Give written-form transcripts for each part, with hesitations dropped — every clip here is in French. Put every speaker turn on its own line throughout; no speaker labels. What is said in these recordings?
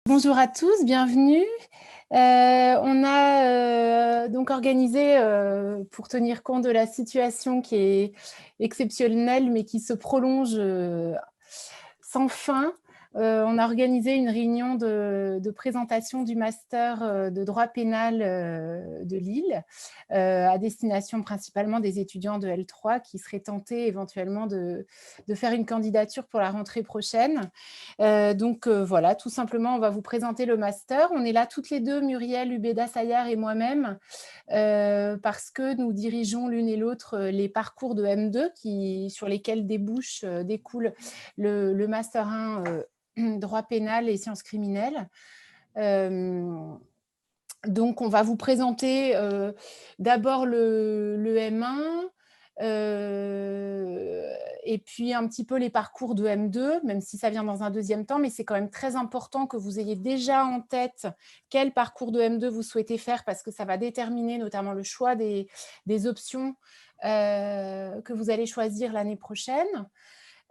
Bonjour à tous, bienvenue. On a donc organisé, pour tenir compte de la situation qui est exceptionnelle, mais qui se prolonge sans fin, on a organisé une réunion de présentation du master de droit pénal de Lille, à destination principalement des étudiants de L3 qui seraient tentés éventuellement de faire une candidature pour la rentrée prochaine. Donc voilà, tout simplement, on va vous présenter le master. On est là toutes les deux, Muriel Ubeda-Sayar et moi-même, parce que nous dirigeons l'une et l'autre les parcours de M2 sur lesquels découle le Master 1 droit pénal et sciences criminelles. Donc, on va vous présenter d'abord le M1, et puis un petit peu les parcours de M2, même si ça vient dans un deuxième temps, mais c'est quand même très important que vous ayez déjà en tête quel parcours de M2 vous souhaitez faire, parce que ça va déterminer notamment le choix des options que vous allez choisir l'année prochaine.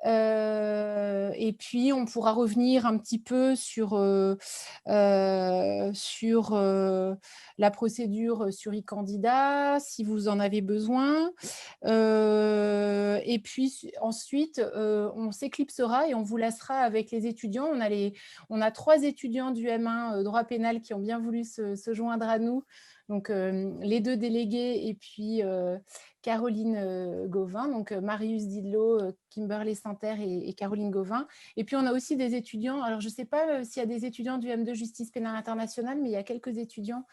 Et puis, on pourra revenir un petit peu sur la procédure sur e-candidat, si vous en avez besoin. Et puis ensuite, on s'éclipsera et on vous laissera avec les étudiants. On a 3 étudiants du M1 droit pénal qui ont bien voulu se joindre à nous. Donc, les 2 délégués et puis Caroline Gauvin, donc Marius Didlot, Kimberley Santerre et Caroline Gauvin. Et puis, on a aussi des étudiants, alors je ne sais pas s'il y a des étudiants du M2 Justice pénale internationale, mais il y a quelques étudiants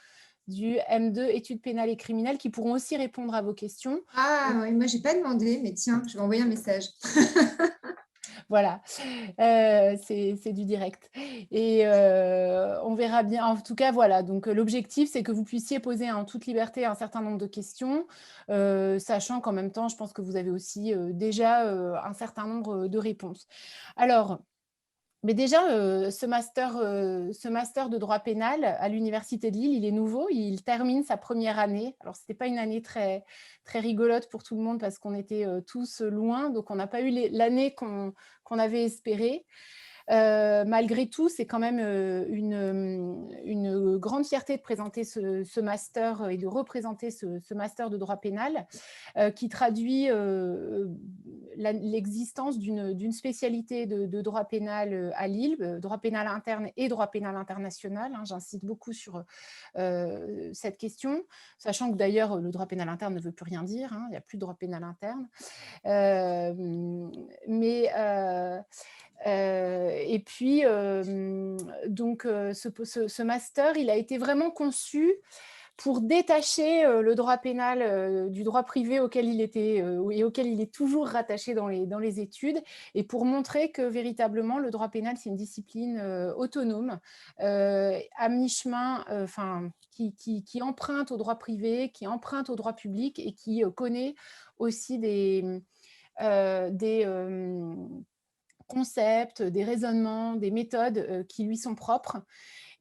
du M2 études pénales et criminelles qui pourront aussi répondre à vos questions.
Ah oui, moi j'ai pas demandé, mais tiens, je vais envoyer un message.
Voilà, c'est du direct. Et on verra bien. En tout cas, voilà. Donc, l'objectif, c'est que vous puissiez poser en toute liberté un certain nombre de questions, sachant qu'en même temps, je pense que vous avez aussi déjà un certain nombre de réponses. Alors, mais déjà, ce master de droit pénal à l'université de Lille, il est nouveau, il termine sa première année. Alors, ce n'était pas une année très, très rigolote pour tout le monde parce qu'on était tous loin, donc on n'a pas eu l'année qu'on avait espérée. Malgré tout, c'est quand même une grande fierté de présenter ce master et de représenter ce master de droit pénal qui traduit l'existence d'une spécialité de droit pénal à Lille, droit pénal interne et droit pénal international. Hein, j'insiste beaucoup sur cette question, sachant que d'ailleurs, le droit pénal interne ne veut plus rien dire, hein, il n'y a plus de droit pénal interne. Et puis, donc, ce master, il a été vraiment conçu pour détacher le droit pénal du droit privé auquel il était et auquel il est toujours rattaché dans les études, et pour montrer que véritablement le droit pénal, c'est une discipline autonome, à mi-chemin, qui emprunte au droit privé, qui emprunte au droit public et qui connaît aussi des concepts, des raisonnements, des méthodes qui lui sont propres.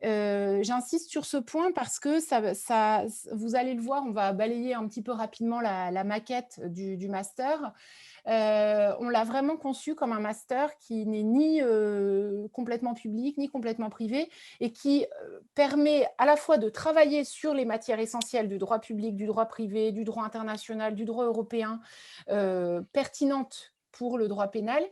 J'insiste sur ce point parce que vous allez le voir, on va balayer un petit peu rapidement la maquette du master. On l'a vraiment conçu comme un master qui n'est ni complètement public, ni complètement privé, et qui permet à la fois de travailler sur les matières essentielles du droit public, du droit privé, du droit international, du droit européen, pertinentes pour le droit pénal,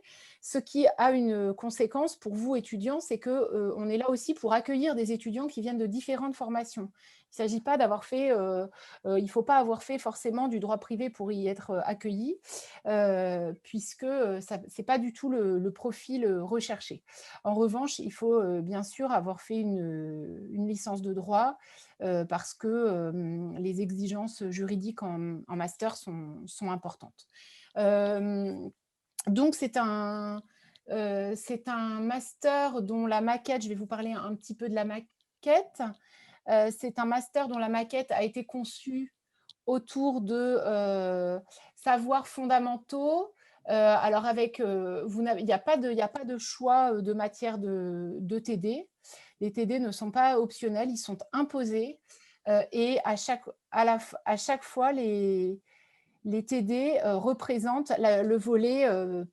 ce qui a une conséquence pour vous, étudiants, c'est qu'on est là aussi pour accueillir des étudiants qui viennent de différentes formations. Il ne s'agit pas d'avoir fait, il ne faut pas avoir fait forcément du droit privé pour y être accueilli, puisque ce n'est pas du tout le profil recherché. En revanche, il faut bien sûr avoir fait une licence de droit, parce que les exigences juridiques en master sont importantes. Donc, c'est un master dont la maquette, je vais vous parler un petit peu de la maquette. C'est un master dont la maquette a été conçue autour de savoirs fondamentaux. Alors, il n'y a pas de choix de matière de TD. Les TD ne sont pas optionnels, ils sont imposés. Et à chaque fois, les TD représentent le volet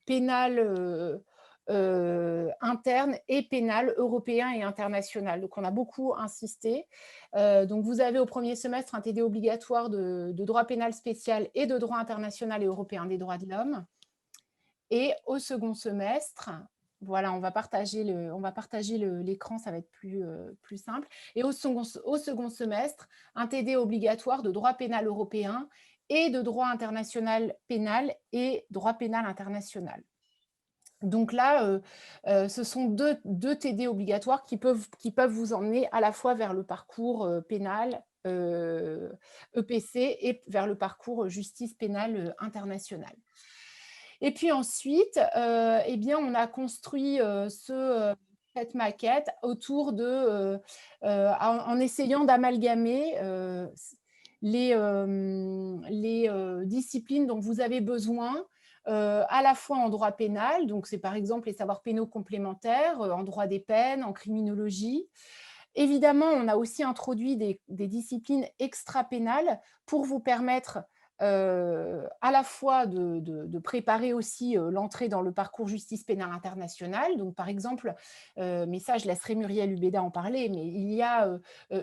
pénal interne et pénal européen et international. Donc, on a beaucoup insisté. Donc, vous avez au premier semestre un TD obligatoire de droit pénal spécial et de droit international et européen des droits de l'homme. Et au second semestre, voilà, on va partager l'écran, ça va être plus simple. Et au second semestre, un TD obligatoire de droit pénal européen et de droit international pénal et droit pénal international. Donc là, ce sont deux TD obligatoires qui peuvent vous emmener à la fois vers le parcours pénal, EPC, et vers le parcours justice pénale internationale. Et puis ensuite, eh bien, on a construit cette maquette autour en essayant d'amalgamer les disciplines dont vous avez besoin, à la fois en droit pénal, donc c'est par exemple les savoirs pénaux complémentaires, en droit des peines, en criminologie. Évidemment, on a aussi introduit des disciplines extra-pénales pour vous permettre à la fois de préparer aussi l'entrée dans le parcours justice pénale internationale. Donc, par exemple, mais ça, je laisserai Muriel Hubeda en parler, mais il y a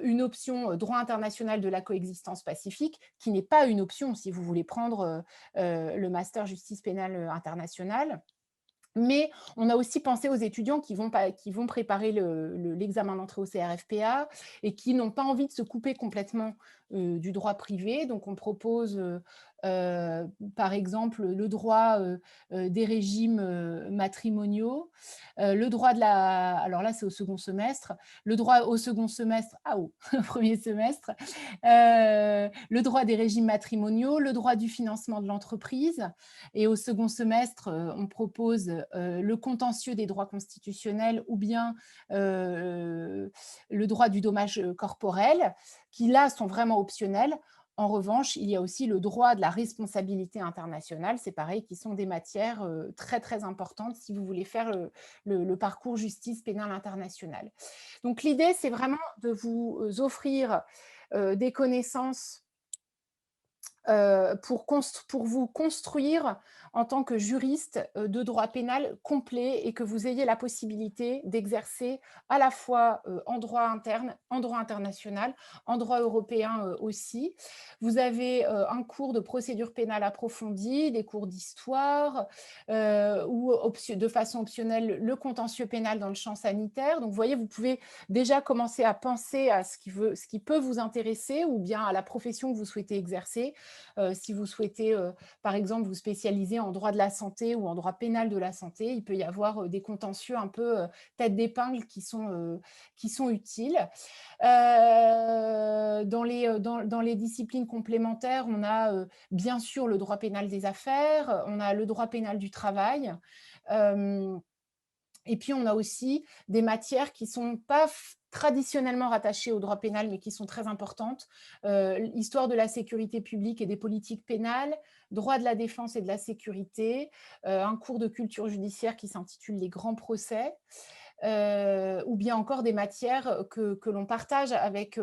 une option droit international de la coexistence pacifique qui n'est pas une option si vous voulez prendre le master justice pénale internationale. Mais on a aussi pensé aux étudiants qui vont préparer l'examen d'entrée au CRFPA et qui n'ont pas envie de se couper complètement du droit privé. Donc, on propose, par exemple, le droit des régimes matrimoniaux, le droit de la... Alors là, c'est au second semestre. Le droit au second semestre, au premier semestre, le droit des régimes matrimoniaux, le droit du financement de l'entreprise. Et au second semestre, on propose le contentieux des droits constitutionnels ou bien le droit du dommage corporel, qui là sont vraiment optionnels. En revanche, il y a aussi le droit de la responsabilité internationale, c'est pareil, qui sont des matières très, très importantes si vous voulez faire le parcours justice pénale internationale. Donc, l'idée, c'est vraiment de vous offrir des connaissances pour vous construire en tant que juriste de droit pénal complet et que vous ayez la possibilité d'exercer à la fois en droit interne, en droit international, en droit européen aussi. Vous avez un cours de procédure pénale approfondie, des cours d'histoire ou de façon optionnelle le contentieux pénal dans le champ sanitaire. Donc vous voyez, vous pouvez déjà commencer à penser à ce qui peut vous intéresser ou bien à la profession que vous souhaitez exercer. Si vous souhaitez, par exemple, vous spécialiser en droit de la santé ou en droit pénal de la santé, il peut y avoir des contentieux un peu tête d'épingle qui sont utiles. Dans les disciplines complémentaires, on a bien sûr le droit pénal des affaires, on a le droit pénal du travail. Et puis, on a aussi des matières qui ne sont pas traditionnellement rattachées au droit pénal, mais qui sont très importantes. Histoire de la sécurité publique et des politiques pénales, droit de la défense et de la sécurité, un cours de culture judiciaire qui s'intitule « Les grands procès ». Ou bien encore des matières que l'on partage avec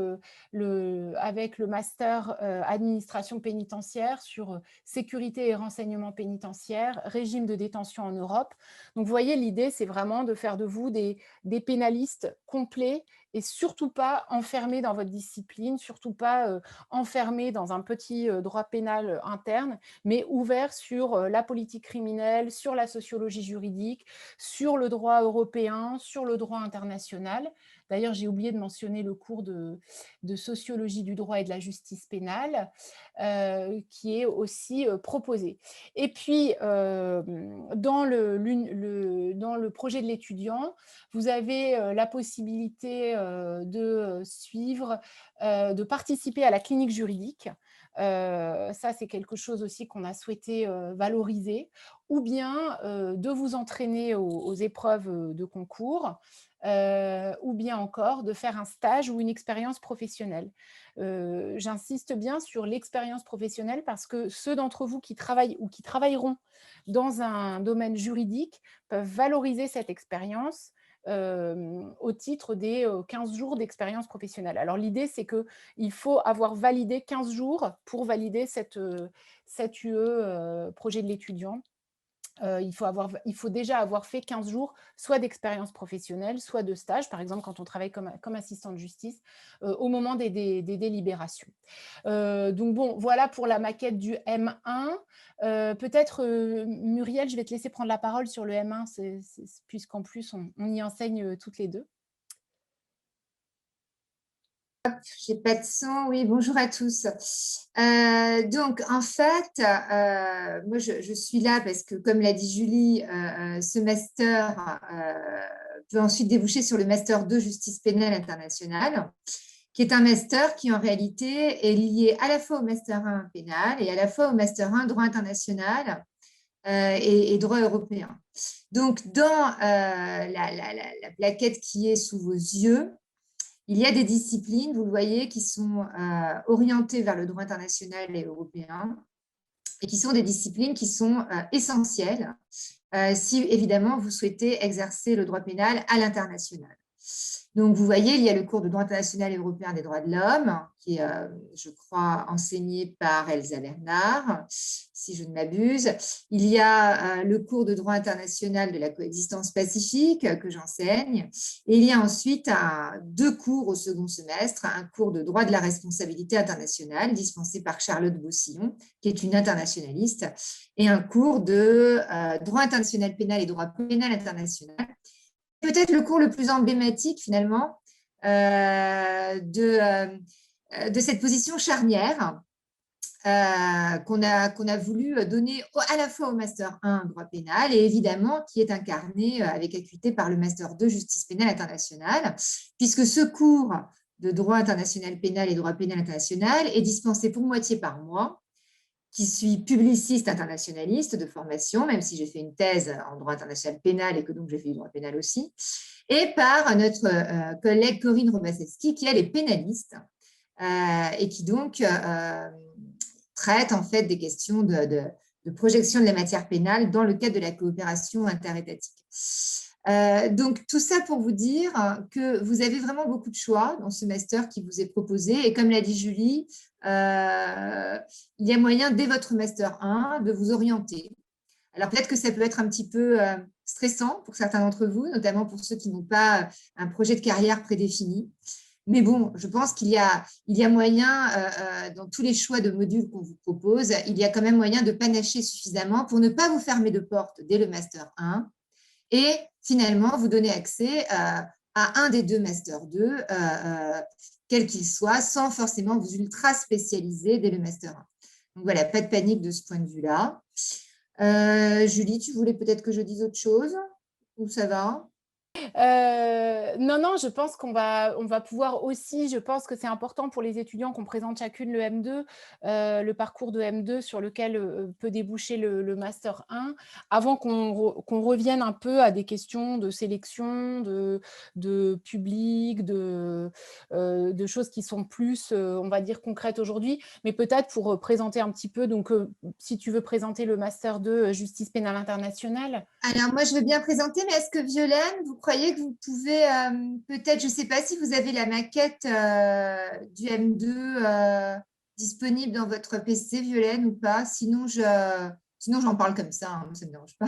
le master administration pénitentiaire sur sécurité et renseignement pénitentiaire, régime de détention en Europe. Donc, vous voyez, l'idée, c'est vraiment de faire de vous des pénalistes complets et surtout pas enfermés dans votre discipline, surtout pas enfermés dans un petit droit pénal interne, mais ouverts sur la politique criminelle, sur la sociologie juridique, sur le droit européen, sur le droit international. D'ailleurs, j'ai oublié de mentionner le cours de sociologie du droit et de la justice pénale qui est aussi proposé. Et puis, dans le projet de l'étudiant, vous avez la possibilité de suivre, de participer à la clinique juridique. Ça, c'est quelque chose aussi qu'on a souhaité valoriser, ou bien de vous entraîner aux épreuves de concours, ou bien encore de faire un stage ou une expérience professionnelle. J'insiste bien sur l'expérience professionnelle parce que ceux d'entre vous qui travaillent ou qui travailleront dans un domaine juridique peuvent valoriser cette expérience au titre des 15 jours d'expérience professionnelle. Alors l'idée, c'est qu'il faut avoir validé 15 jours pour valider cette UE projet de l'étudiant. il faut déjà avoir fait 15 jours, soit d'expérience professionnelle, soit de stage, par exemple quand on travaille comme assistant de justice, au moment des délibérations. Donc bon, voilà pour la maquette du M1. Peut-être, Muriel, je vais te laisser prendre la parole sur le M1, puisqu'en plus on y enseigne toutes les deux.
J'ai pas de son. Oui, bonjour à tous. Donc, en fait, moi, je suis là parce que, comme l'a dit Julie, ce master peut ensuite déboucher sur le master 2 justice pénale internationale, qui est un master qui, en réalité, est lié à la fois au master 1 pénal et à la fois au master 1 droit international et droit européen. Donc, dans la plaquette qui est sous vos yeux, il y a des disciplines, vous le voyez, qui sont orientées vers le droit international et européen et qui sont des disciplines qui sont essentielles si, évidemment, vous souhaitez exercer le droit pénal à l'international. Donc, vous voyez, il y a le cours de droit international et européen des droits de l'homme, qui est, je crois, enseigné par Elsa Bernard, si je ne m'abuse. Il y a le cours de droit international de la coexistence pacifique que j'enseigne. Et il y a ensuite deux cours au second semestre, un cours de droit de la responsabilité internationale dispensé par Charlotte Beausillon, qui est une internationaliste, et un cours de droit international pénal et droit pénal international. Peut-être le cours le plus emblématique finalement de cette position charnière qu'on a voulu donner à la fois au Master 1 droit pénal et évidemment qui est incarné avec acuité par le Master 2 justice pénale internationale, puisque ce cours de droit international pénal et droit pénal international est dispensé pour moitié par mois, qui suis publiciste internationaliste de formation, même si j'ai fait une thèse en droit international pénal et que donc j'ai fait du droit pénal aussi, et par notre collègue Corinne Robassevski, qui elle est pénaliste et qui donc traite en fait des questions de projection de la matière pénale dans le cadre de la coopération interétatique. Donc, tout ça pour vous dire que vous avez vraiment beaucoup de choix dans ce master qui vous est proposé. Et comme l'a dit Julie, il y a moyen, dès votre master 1, de vous orienter. Alors, peut-être que ça peut être un petit peu stressant pour certains d'entre vous, notamment pour ceux qui n'ont pas un projet de carrière prédéfini. Mais bon, je pense qu'il y a moyen, dans tous les choix de modules qu'on vous propose, il y a quand même moyen de panacher suffisamment pour ne pas vous fermer de porte dès le master 1 et finalement vous donner accès à un des deux Master 2, quel qu'il soit, sans forcément vous ultra spécialiser dès le Master 1. Donc voilà, pas de panique de ce point de vue-là. Julie, tu voulais peut-être que je dise autre chose ou ça va ?
Non, je pense on va pouvoir aussi, je pense que c'est important pour les étudiants qu'on présente chacune le M2, le parcours de M2 sur lequel peut déboucher le Master 1, avant qu'on revienne un peu à des questions de sélection, de public, de choses qui sont plus, on va dire, concrètes aujourd'hui, mais peut-être pour présenter un petit peu, donc si tu veux présenter le Master 2 Justice pénale internationale.
Alors, moi, je veux bien présenter, mais est-ce que Violaine, vous croyez que vous pouvez peut-être, je ne sais pas si vous avez la maquette du M2 disponible dans votre PC, Violaine, ou pas. Sinon, j'en parle comme ça, hein, ça ne me dérange pas.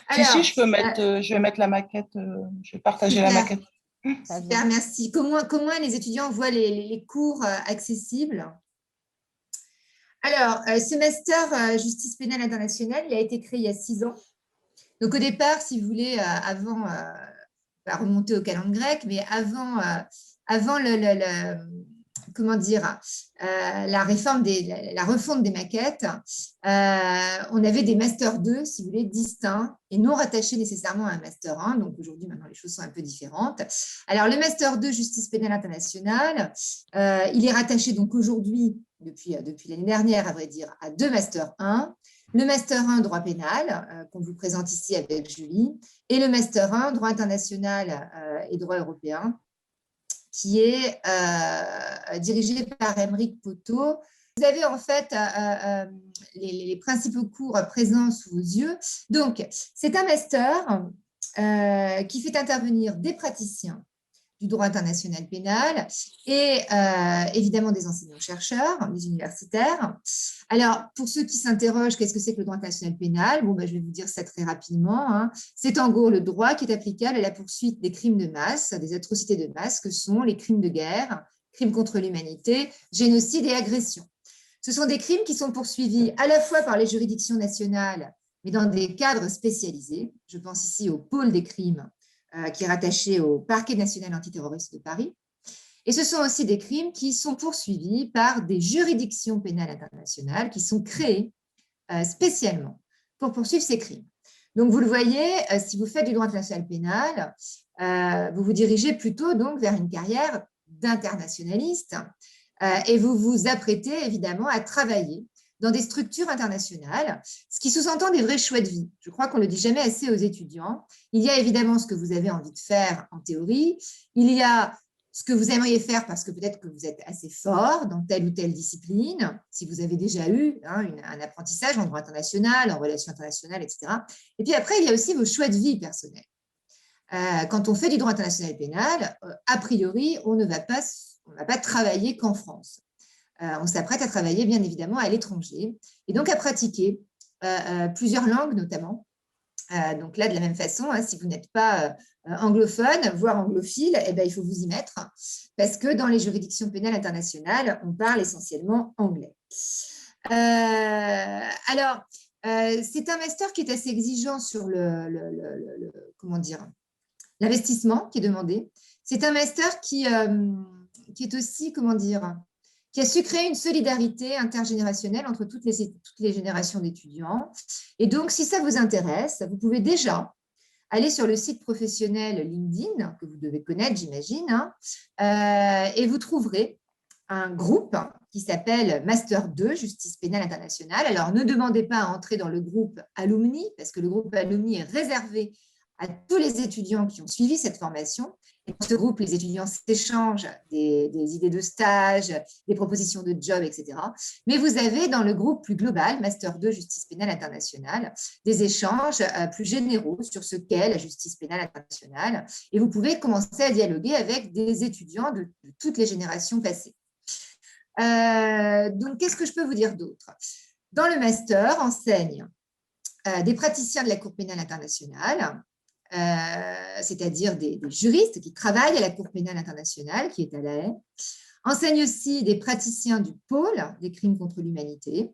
Alors, si, je vais mettre la maquette, je vais partager
super,
la maquette.
Super, merci. Comment les étudiants voient les cours accessibles ? Alors, ce master justice pénale internationale, il a été créé il y a 6 ans. Donc, au départ, si vous voulez, avant, pas remonter au calendrier grec, mais avant comment dire, la refonte des maquettes, on avait des Master 2, si vous voulez, distincts et non rattachés nécessairement à un Master 1. Donc, aujourd'hui, maintenant, les choses sont un peu différentes. Alors, le Master 2, Justice pénale internationale, il est rattaché donc aujourd'hui, depuis l'année dernière, à vrai dire, à 2 Master 1. Le Master 1 droit pénal, qu'on vous présente ici avec Julie, et le Master 1 droit international et droit européen, qui est dirigé par Aymeric Poteau. Vous avez en fait les principaux cours présents sous vos yeux. Donc, c'est un master qui fait intervenir des praticiens du droit international pénal et évidemment des enseignants-chercheurs, des universitaires. Alors, pour ceux qui s'interrogent, qu'est-ce que c'est que le droit international pénal? Bon, je vais vous dire ça très rapidement. Hein. C'est en gros le droit qui est applicable à la poursuite des crimes de masse, des atrocités de masse, que sont les crimes de guerre, crimes contre l'humanité, génocide et agression. Ce sont des crimes qui sont poursuivis à la fois par les juridictions nationales, mais dans des cadres spécialisés. Je pense ici au pôle des crimes qui est rattaché au parquet national antiterroriste de Paris. Et ce sont aussi des crimes qui sont poursuivis par des juridictions pénales internationales qui sont créées spécialement pour poursuivre ces crimes. Donc, vous le voyez, si vous faites du droit international pénal, vous vous dirigez plutôt donc vers une carrière d'internationaliste et vous vous apprêtez évidemment à travailler dans des structures internationales, ce qui sous-entend des vrais choix de vie. Je crois qu'on ne le dit jamais assez aux étudiants. Il y a évidemment ce que vous avez envie de faire en théorie, il y a ce que vous aimeriez faire parce que peut-être que vous êtes assez fort dans telle ou telle discipline, si vous avez déjà eu un apprentissage en droit international, en relations internationales, etc. Et puis après, il y a aussi vos choix de vie personnels. Quand on fait du droit international pénal, a priori, on ne va pas travailler qu'en France. On s'apprête à travailler, bien évidemment, à l'étranger et donc à pratiquer plusieurs langues, notamment. Donc là, de la même façon, hein, si vous n'êtes pas anglophone, voire anglophile, eh bien, il faut vous y mettre parce que dans les juridictions pénales internationales, on parle essentiellement anglais. Alors, c'est un master qui est assez exigeant sur l'investissement qui est demandé. C'est un master qui est aussi, qui a su créer une solidarité intergénérationnelle entre toutes les générations d'étudiants. Et donc, si ça vous intéresse, vous pouvez déjà aller sur le site professionnel LinkedIn, que vous devez connaître, j'imagine, et vous trouverez un groupe qui s'appelle Master 2, Justice pénale internationale. Alors, ne demandez pas à entrer dans le groupe Alumni, parce que le groupe Alumni est réservé à tous les étudiants qui ont suivi cette formation. Et dans ce groupe, les étudiants s'échangent des idées de stage, des propositions de job, etc. Mais vous avez dans le groupe plus global, Master 2, Justice pénale internationale, des échanges plus généraux sur ce qu'est la justice pénale internationale. Et vous pouvez commencer à dialoguer avec des étudiants de toutes les générations passées. Donc, qu'est-ce que je peux vous dire d'autre? Dans le master, enseignent des praticiens de la Cour pénale internationale, c'est-à-dire des juristes qui travaillent à la Cour pénale internationale, qui est à La Haye. Enseignent aussi des praticiens du pôle des crimes contre l'humanité,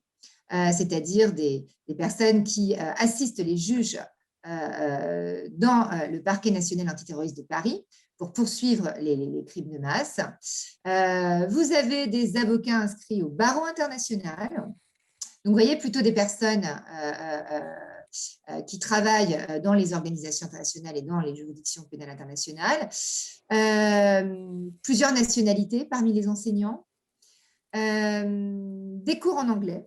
c'est-à-dire des personnes qui assistent les juges dans le parquet national antiterroriste de Paris pour poursuivre les crimes de masse. Vous avez des avocats inscrits au barreau international. Donc, vous voyez plutôt des personnes qui travaillent dans les organisations internationales et dans les juridictions pénales internationales. Plusieurs nationalités parmi les enseignants. Des cours en anglais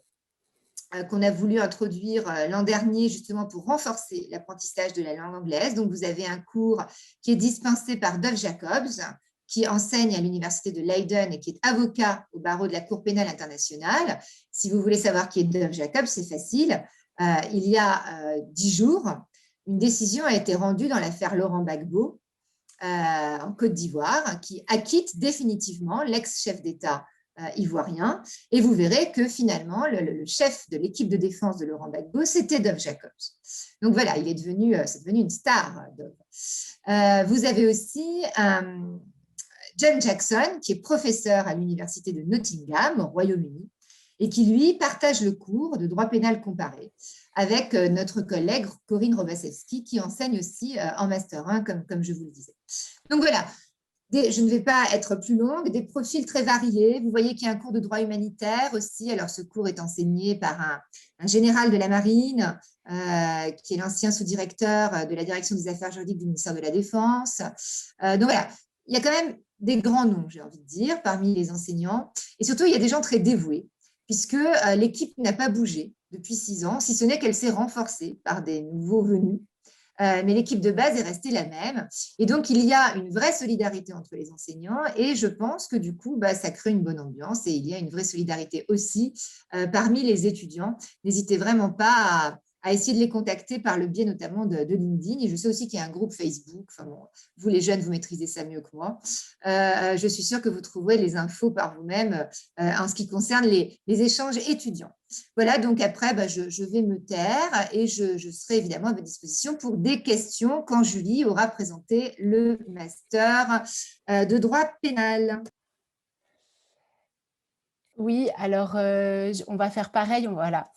qu'on a voulu introduire l'an dernier justement pour renforcer l'apprentissage de la langue anglaise. Donc, vous avez un cours qui est dispensé par Dov Jacobs, qui enseigne à l'université de Leiden et qui est avocat au barreau de la Cour pénale internationale. Si vous voulez savoir qui est Dov Jacobs, c'est facile. Il y a 10 jours, une décision a été rendue dans l'affaire Laurent Gbagbo en Côte d'Ivoire qui acquitte définitivement l'ex-chef d'État ivoirien. Et vous verrez que finalement, le chef de l'équipe de défense de Laurent Gbagbo, c'était Dov Jacobs. Donc voilà, c'est devenu une star, Dov. Vous avez aussi John Jackson, qui est professeur à l'université de Nottingham, au Royaume-Uni, et qui, lui, partage le cours de droit pénal comparé avec notre collègue Corinne Robaszewski, qui enseigne aussi en Master 1, comme je vous le disais. Donc voilà, je ne vais pas être plus longue, des profils très variés. Vous voyez qu'il y a un cours de droit humanitaire aussi. Alors, ce cours est enseigné par un général de la Marine, qui est l'ancien sous-directeur de la direction des affaires juridiques du ministère de la Défense. Donc voilà, il y a quand même des grands noms, j'ai envie de dire, parmi les enseignants. Et surtout, il y a des gens très dévoués, puisque l'équipe n'a pas bougé depuis 6 ans, si ce n'est qu'elle s'est renforcée par des nouveaux venus. Mais l'équipe de base est restée la même. Et donc, il y a une vraie solidarité entre les enseignants et je pense que du coup, ça crée une bonne ambiance et il y a une vraie solidarité aussi parmi les étudiants. N'hésitez vraiment pas à essayer de les contacter par le biais notamment de LinkedIn. Et je sais aussi qu'il y a un groupe Facebook. Enfin bon, vous les jeunes, vous maîtrisez ça mieux que moi. Je suis sûre que vous trouverez les infos par vous-même en ce qui concerne les échanges étudiants. Voilà, donc après, je vais me taire et je serai évidemment à votre disposition pour des questions quand Julie aura présenté le master de droit pénal.
Oui, alors on va faire pareil. Voilà,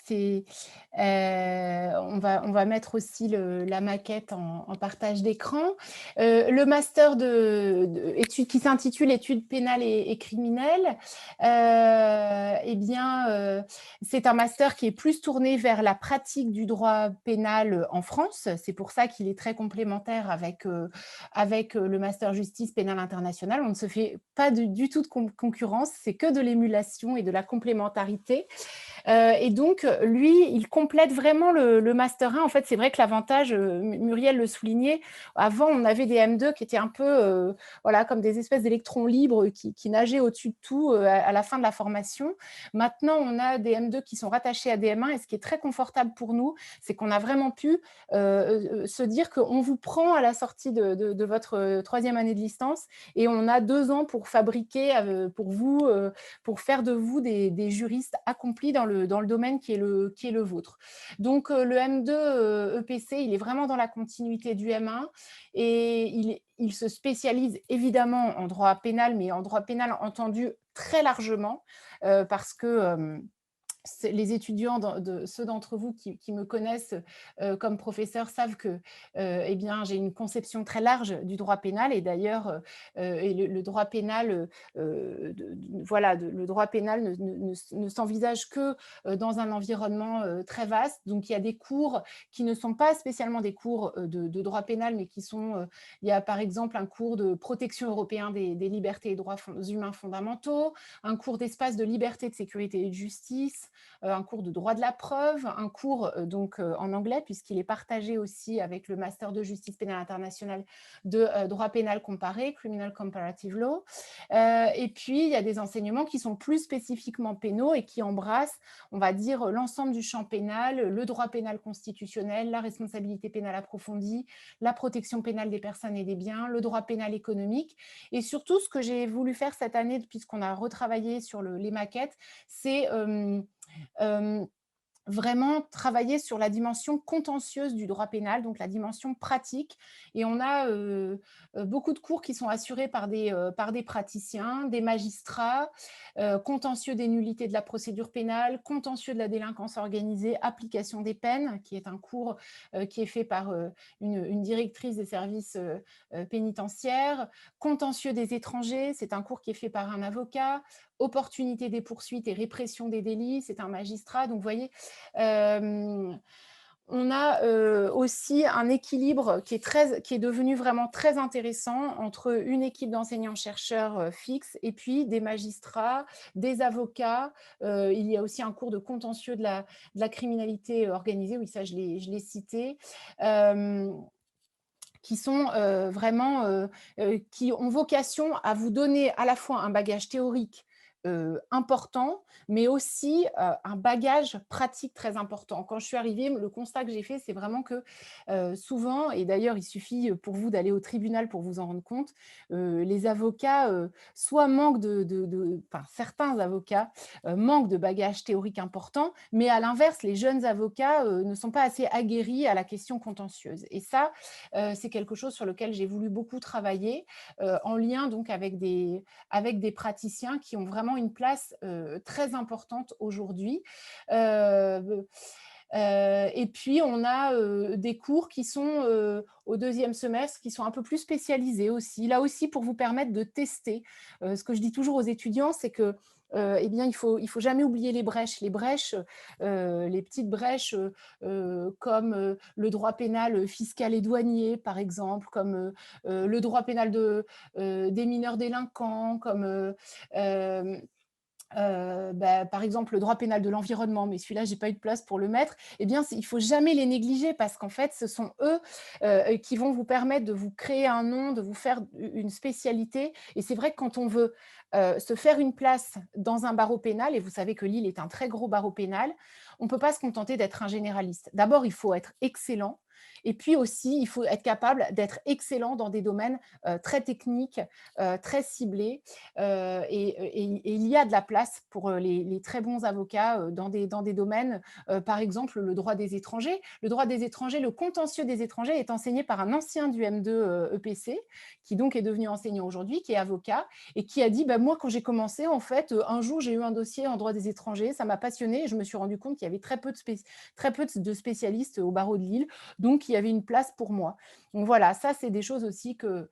on va mettre aussi la maquette en partage d'écran. Le master études qui s'intitule Études pénales et criminelles, eh bien, c'est un master qui est plus tourné vers la pratique du droit pénal en France. C'est pour ça qu'il est très complémentaire avec le master justice pénale internationale. On ne se fait pas du tout de concurrence, c'est que de l'émulation et de la complémentarité. Et donc, lui, il complète vraiment le Master 1. En fait, c'est vrai que l'avantage, Muriel le soulignait, avant, on avait des M2 qui étaient un peu voilà, comme des espèces d'électrons libres qui nageaient au-dessus de tout à la fin de la formation. Maintenant, on a des M2 qui sont rattachés à des M1 et ce qui est très confortable pour nous, c'est qu'on a vraiment pu se dire qu'on vous prend à la sortie de votre troisième année de licence et on a 2 ans pour fabriquer pour vous, pour faire de vous des juristes accomplis dans le domaine qui est le vôtre. Donc, le M2 EPC, il est vraiment dans la continuité du M1 et il se spécialise évidemment en droit pénal, mais en droit pénal entendu très largement parce que les étudiants, ceux d'entre vous qui me connaissent comme professeur savent que eh bien, j'ai une conception très large du droit pénal et d'ailleurs le droit pénal, voilà, le droit pénal ne s'envisage que dans un environnement très vaste. Donc, il y a des cours qui ne sont pas spécialement des cours de droit pénal, mais qui sont, il y a par exemple un cours de protection européen des libertés et droits humains fondamentaux, un cours d'espace de liberté, de sécurité et de justice, un cours de droit de la preuve, un cours donc en anglais puisqu'il est partagé aussi avec le master de justice pénale internationale de droit pénal comparé, Criminal Comparative Law. Et puis, il y a des enseignements qui sont plus spécifiquement pénaux et qui embrassent, on va dire, l'ensemble du champ pénal, le droit pénal constitutionnel, la responsabilité pénale approfondie, la protection pénale des personnes et des biens, le droit pénal économique. Et surtout, ce que j'ai voulu faire cette année, puisqu'on a retravaillé sur les maquettes, c'est vraiment travailler sur la dimension contentieuse du droit pénal, donc la dimension pratique. Et on a beaucoup de cours qui sont assurés par des praticiens, des magistrats, contentieux des nullités de la procédure pénale, contentieux de la délinquance organisée, application des peines, qui est un cours qui est fait par une directrice des services pénitentiaires, contentieux des étrangers, c'est un cours qui est fait par un avocat, opportunité des poursuites et répression des délits, c'est un magistrat. Donc, vous voyez, on a aussi un équilibre qui est devenu vraiment très intéressant entre une équipe d'enseignants-chercheurs fixes et puis des magistrats, des avocats. Il y a aussi un cours de contentieux de la criminalité organisée, oui, ça je l'ai cité. Qui sont vraiment, qui ont vocation à vous donner à la fois un bagage théorique important, mais aussi un bagage pratique très important. Quand je suis arrivée, le constat que j'ai fait, c'est vraiment que souvent, et d'ailleurs, il suffit pour vous d'aller au tribunal pour vous en rendre compte, les avocats soit manquent enfin, certains avocats manquent de bagage théorique important, mais à l'inverse, les jeunes avocats ne sont pas assez aguerris à la question contentieuse. Et ça, c'est quelque chose sur lequel j'ai voulu beaucoup travailler en lien donc avec des praticiens qui ont vraiment une place très importante aujourd'hui. Et puis, on a des cours qui sont au deuxième semestre, qui sont un peu plus spécialisés aussi. Là aussi, pour vous permettre de tester. Ce que je dis toujours aux étudiants, c'est que eh bien, il faut jamais oublier les brèches. Les brèches, les petites brèches comme le droit pénal fiscal et douanier, par exemple, comme le droit pénal des mineurs délinquants, comme par exemple, le droit pénal de l'environnement, mais celui-là, j'ai pas eu de place pour le mettre, eh bien, il faut jamais les négliger parce qu'en fait, ce sont eux qui vont vous permettre de vous créer un nom, de vous faire une spécialité. Et c'est vrai que quand on veut se faire une place dans un barreau pénal, et vous savez que Lille est un très gros barreau pénal, on ne peut pas se contenter d'être un généraliste. D'abord, il faut être excellent. Et puis aussi, il faut être capable d'être excellent dans des domaines très techniques, très ciblés. Et il y a de la place pour les très bons avocats dans des domaines, par exemple le droit des étrangers. Le droit des étrangers, le contentieux des étrangers est enseigné par un ancien du M2 EPC, qui donc est devenu enseignant aujourd'hui, qui est avocat, et qui a dit, moi quand j'ai commencé, en fait, un jour j'ai eu un dossier en droit des étrangers, ça m'a passionné, et je me suis rendu compte qu'il y avait très peu de spécialistes au barreau de Lille, donc il y avait une place pour moi. Donc voilà, ça c'est des choses aussi que...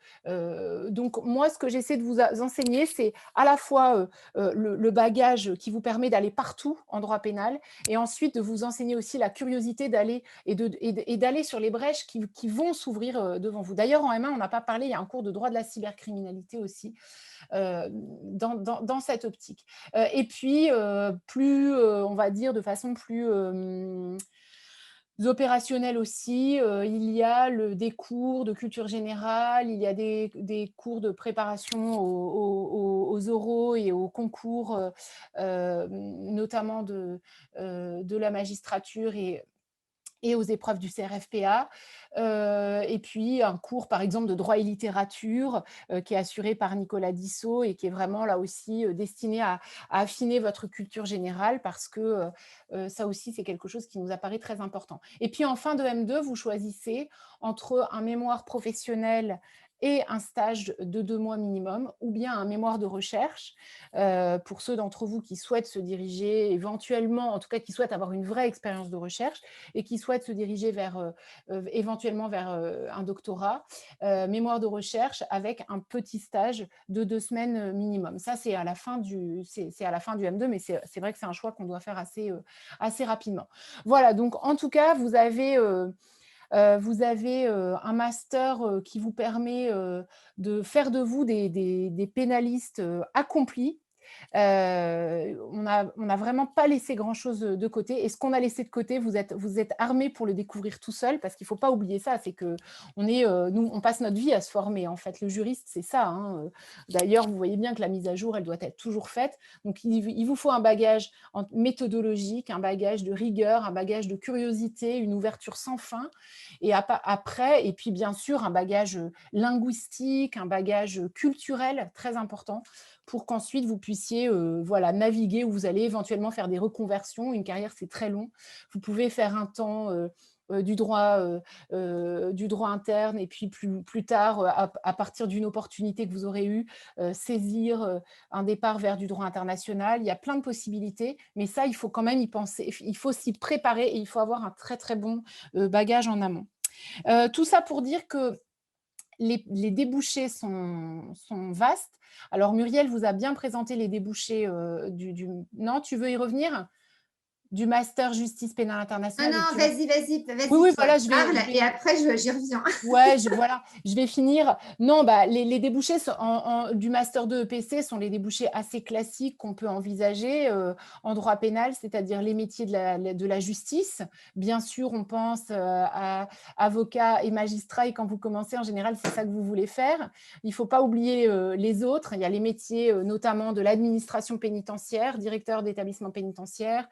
donc moi, ce que j'essaie de vous enseigner, c'est à la fois le bagage qui vous permet d'aller partout en droit pénal, et ensuite de vous enseigner aussi la curiosité d'aller et d'aller sur les brèches qui vont s'ouvrir devant vous. D'ailleurs, en M1, on n'a pas parlé, il y a un cours de droit de la cybercriminalité aussi dans cette optique. Et puis, plus, on va dire, de façon plus... opérationnels aussi, il y a des cours de culture générale, il y a des cours de préparation aux oraux et aux concours, notamment de la magistrature et aux épreuves du CRFPA, et puis un cours par exemple de droit et littérature qui est assuré par Nicolas Dissot et qui est vraiment là aussi destiné à affiner votre culture générale parce que ça aussi c'est quelque chose qui nous apparaît très important. Et puis en fin de M2, vous choisissez entre un mémoire professionnel et un stage de 2 mois minimum, ou bien un mémoire de recherche, pour ceux d'entre vous qui souhaitent se diriger éventuellement, en tout cas qui souhaitent avoir une vraie expérience de recherche et qui souhaitent se diriger éventuellement vers un doctorat, mémoire de recherche avec un petit stage de 2 semaines minimum. Ça, c'est à la fin du M2, mais c'est vrai que c'est un choix qu'on doit faire assez rapidement. Voilà, donc en tout cas, vous avez un master qui vous permet de faire de vous des pénalistes accomplis. On n'a vraiment pas laissé grand-chose de côté. Et ce qu'on a laissé de côté, vous êtes armés pour le découvrir tout seul, parce qu'il ne faut pas oublier ça, c'est que nous, on passe notre vie à se former. En fait, le juriste, c'est ça. Hein. D'ailleurs, vous voyez bien que la mise à jour, elle doit être toujours faite. Donc, il vous faut un bagage méthodologique, un bagage de rigueur, un bagage de curiosité, une ouverture sans fin. Et après, et puis bien sûr, un bagage linguistique, un bagage culturel très important pour qu'ensuite vous puissiez naviguer, où vous allez éventuellement faire des reconversions. Une carrière, c'est très long. Vous pouvez faire un temps du droit interne et puis plus tard, à partir d'une opportunité que vous aurez eue, saisir un départ vers du droit international. Il y a plein de possibilités, mais ça, il faut quand même y penser. Il faut s'y préparer et il faut avoir un très, très bon bagage en amont. Tout ça pour dire que les débouchés sont vastes. Alors, Muriel vous a bien présenté les débouchés Non, tu veux y revenir? Du master justice pénale internationale.
Non, vas-y,
oui, voilà,
parle et après j'y reviens.
Ouais, je vais finir. Non, les débouchés du Master 2 EPC sont les débouchés assez classiques qu'on peut envisager en droit pénal, c'est-à-dire les métiers de la justice. Bien sûr, on pense à avocat et magistrat, et quand vous commencez, en général, c'est ça que vous voulez faire. Il ne faut pas oublier les autres. Il y a les métiers notamment de l'administration pénitentiaire, directeur d'établissement pénitentiaire,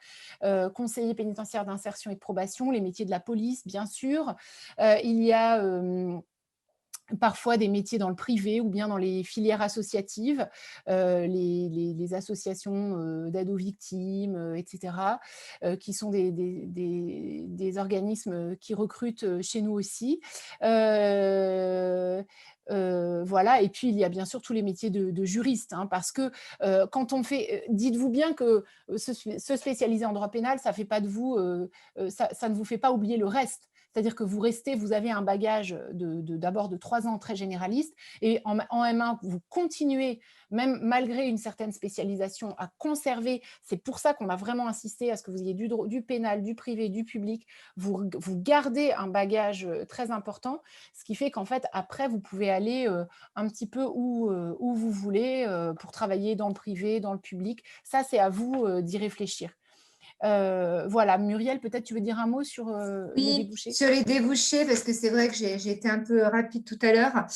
conseiller pénitentiaire d'insertion et de probation, les métiers de la police, bien sûr. Il y a parfois des métiers dans le privé ou bien dans les filières associatives, les associations d'aide aux victimes, etc., qui sont des organismes qui recrutent chez nous aussi. Voilà, et puis il y a bien sûr tous les métiers de juriste, hein, parce que quand on fait, dites-vous bien que se spécialiser en droit pénal, ça fait pas de vous, ça ne vous fait pas oublier le reste. c'est-à-dire que vous avez un bagage d'abord de 3 ans très généraliste, et en M1, vous continuez, même malgré une certaine spécialisation, à conserver. C'est pour ça qu'on a vraiment insisté à ce que vous ayez du pénal, du privé, du public. Vous gardez un bagage très important, ce qui fait qu'en fait, après, vous pouvez aller un petit peu où vous voulez pour travailler dans le privé, dans le public. Ça, c'est à vous d'y réfléchir. Voilà, Muriel, peut-être tu veux dire un mot sur les
Oui,
débouchés?
sur les débouchés, parce que c'est vrai que j'ai été un peu rapide tout à l'heure.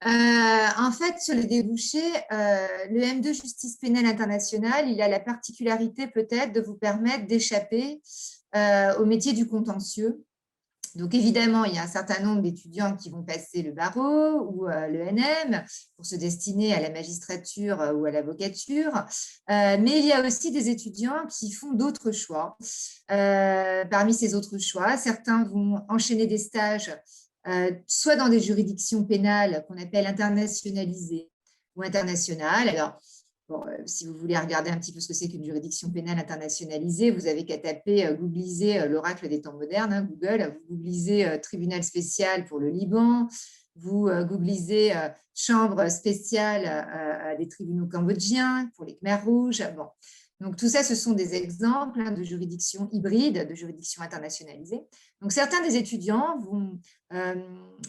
En fait, sur les débouchés, le M2 Justice pénale internationale, il a la particularité peut-être de vous permettre d'échapper au métier du contentieux. Donc, évidemment, il y a un certain nombre d'étudiants qui vont passer le barreau ou le NM pour se destiner à la magistrature ou à l'avocature. Mais il y a aussi des étudiants qui font d'autres choix. Parmi ces autres choix, certains vont enchaîner des stages soit dans des juridictions pénales qu'on appelle internationalisées ou internationales. Alors, bon, si vous voulez regarder un petit peu ce que c'est qu'une juridiction pénale internationalisée, vous avez qu'à taper, googliser l'oracle des temps modernes, hein, Google, vous googlisez tribunal spécial pour le Liban, vous googlisez chambre spéciale des tribunaux cambodgiens pour les Khmers rouges. Bon. Donc, tout ça, ce sont des exemples de juridictions hybrides, de juridictions internationalisées. Donc, certains des étudiants vont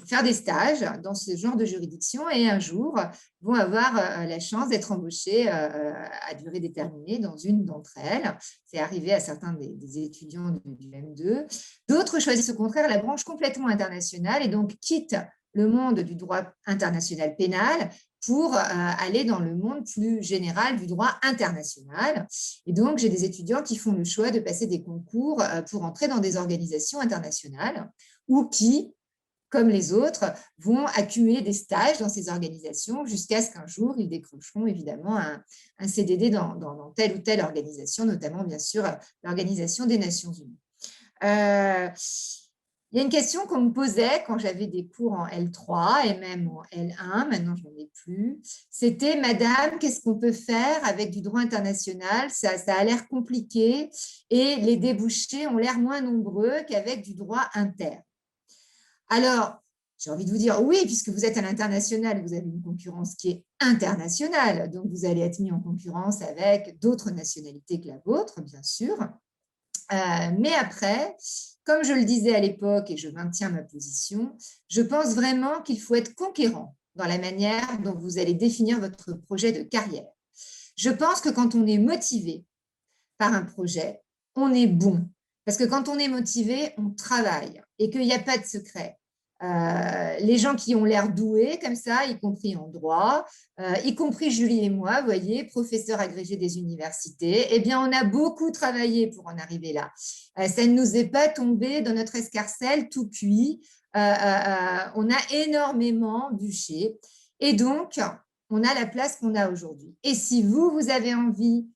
faire des stages dans ce genre de juridiction et un jour vont avoir la chance d'être embauchés à durée déterminée dans une d'entre elles. C'est arrivé à certains des étudiants du M2. D'autres choisissent au contraire la branche complètement internationale et donc quittent le monde du droit international pénal pour aller dans le monde plus général du droit international. Et donc, j'ai des étudiants qui font le choix de passer des concours pour entrer dans des organisations internationales ou qui, comme les autres, vont accumuler des stages dans ces organisations jusqu'à ce qu'un jour, ils décrocheront évidemment un CDD dans telle ou telle organisation, notamment, bien sûr, l'Organisation des Nations Unies. Il y a une question qu'on me posait quand j'avais des cours en L3 et même en L1, maintenant je n'en ai plus, c'était « Madame, qu'est-ce qu'on peut faire avec du droit international ? Ça a l'air compliqué et les débouchés ont l'air moins nombreux qu'avec du droit interne. » Alors, j'ai envie de vous dire oui, puisque vous êtes à l'international, vous avez une concurrence qui est internationale, donc vous allez être mis en concurrence avec d'autres nationalités que la vôtre, bien sûr. Mais après, comme je le disais à l'époque et je maintiens ma position, je pense vraiment qu'il faut être conquérant dans la manière dont vous allez définir votre projet de carrière. Je pense que quand on est motivé par un projet, on est bon. Parce que quand on est motivé, on travaille et qu'il n'y a pas de secret. Les gens qui ont l'air doués comme ça, y compris en droit, y compris Julie et moi, vous voyez, professeurs agrégés des universités, eh bien, on a beaucoup travaillé pour en arriver là. Ça ne nous est pas tombé dans notre escarcelle tout cuit. On a énormément bûché. Et donc, on a la place qu'on a aujourd'hui. Et si vous avez envie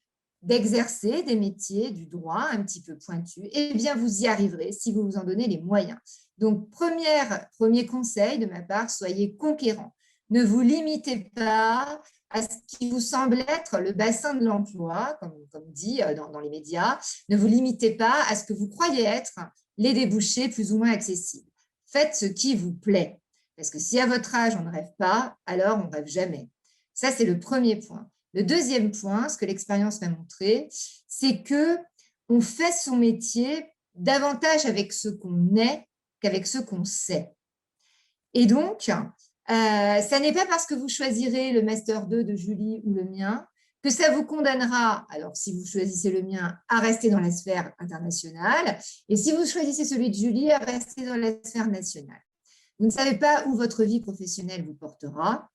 d'exercer des métiers du droit un petit peu pointus, eh bien, vous y arriverez si vous vous en donnez les moyens. Donc, premier conseil de ma part, soyez conquérants. Ne vous limitez pas à ce qui vous semble être le bassin de l'emploi, comme dit dans les médias. Ne vous limitez pas à ce que vous croyez être les débouchés plus ou moins accessibles. Faites ce qui vous plaît. Parce que si à votre âge, on ne rêve pas, alors on ne rêve jamais. Ça, c'est le premier point. Le deuxième point, ce que l'expérience m'a montré, c'est qu'on fait son métier davantage avec ce qu'on est qu'avec ce qu'on sait. Et donc, ça n'est pas parce que vous choisirez le Master 2 de Julie ou le mien que ça vous condamnera, alors si vous choisissez le mien, à rester dans la sphère internationale, et si vous choisissez celui de Julie, à rester dans la sphère nationale. Vous ne savez pas où votre vie professionnelle vous portera,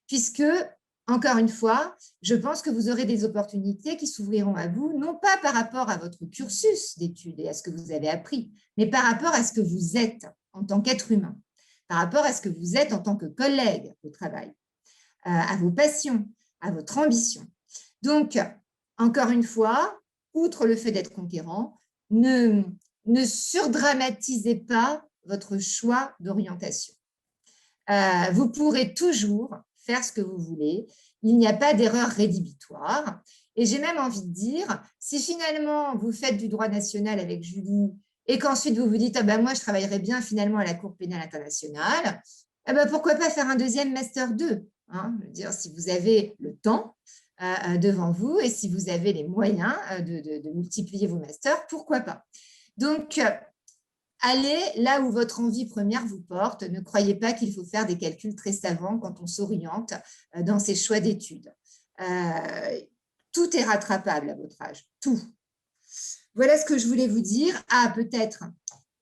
puisque, encore une fois, je pense que vous aurez des opportunités qui s'ouvriront à vous, non pas par rapport à votre cursus d'études et à ce que vous avez appris, mais par rapport à ce que vous êtes en tant qu'être humain, par rapport à ce que vous êtes en tant que collègue au travail, à vos passions, à votre ambition. Donc, encore une fois, outre le fait d'être conquérant, ne surdramatisez pas votre choix d'orientation. Vous pourrez toujours faire ce que vous voulez. Il n'y a pas d'erreur rédhibitoire. Et j'ai même envie de dire, si finalement vous faites du droit national avec Julie et qu'ensuite vous vous dites, moi, je travaillerais bien finalement à la Cour pénale internationale, pourquoi pas faire un deuxième Master 2, hein? Je veux dire, si vous avez le temps devant vous et si vous avez les moyens de multiplier vos masters, pourquoi pas? Donc, allez là où votre envie première vous porte. Ne croyez pas qu'il faut faire des calculs très savants quand on s'oriente dans ses choix d'études. Tout est rattrapable à votre âge, tout. Voilà ce que je voulais vous dire. Peut-être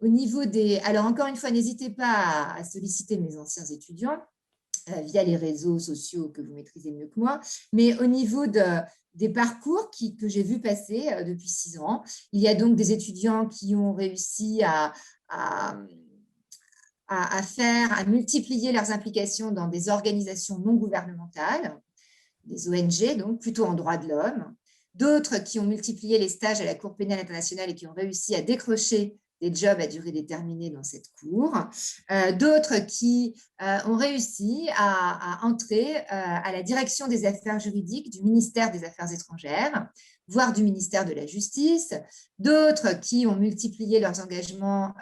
au niveau des… Alors, encore une fois, n'hésitez pas à solliciter mes anciens étudiants via les réseaux sociaux que vous maîtrisez mieux que moi. Mais au niveau des parcours que j'ai vus passer depuis 6 ans, il y a donc des étudiants qui ont réussi à multiplier leurs implications dans des organisations non gouvernementales, des ONG, donc plutôt en droit de l'homme. D'autres qui ont multiplié les stages à la Cour pénale internationale et qui ont réussi à décrocher des jobs à durée déterminée dans cette cour. D'autres qui ont réussi à entrer à la direction des affaires juridiques du ministère des Affaires étrangères, voire du ministère de la Justice. D'autres qui ont multiplié leurs engagements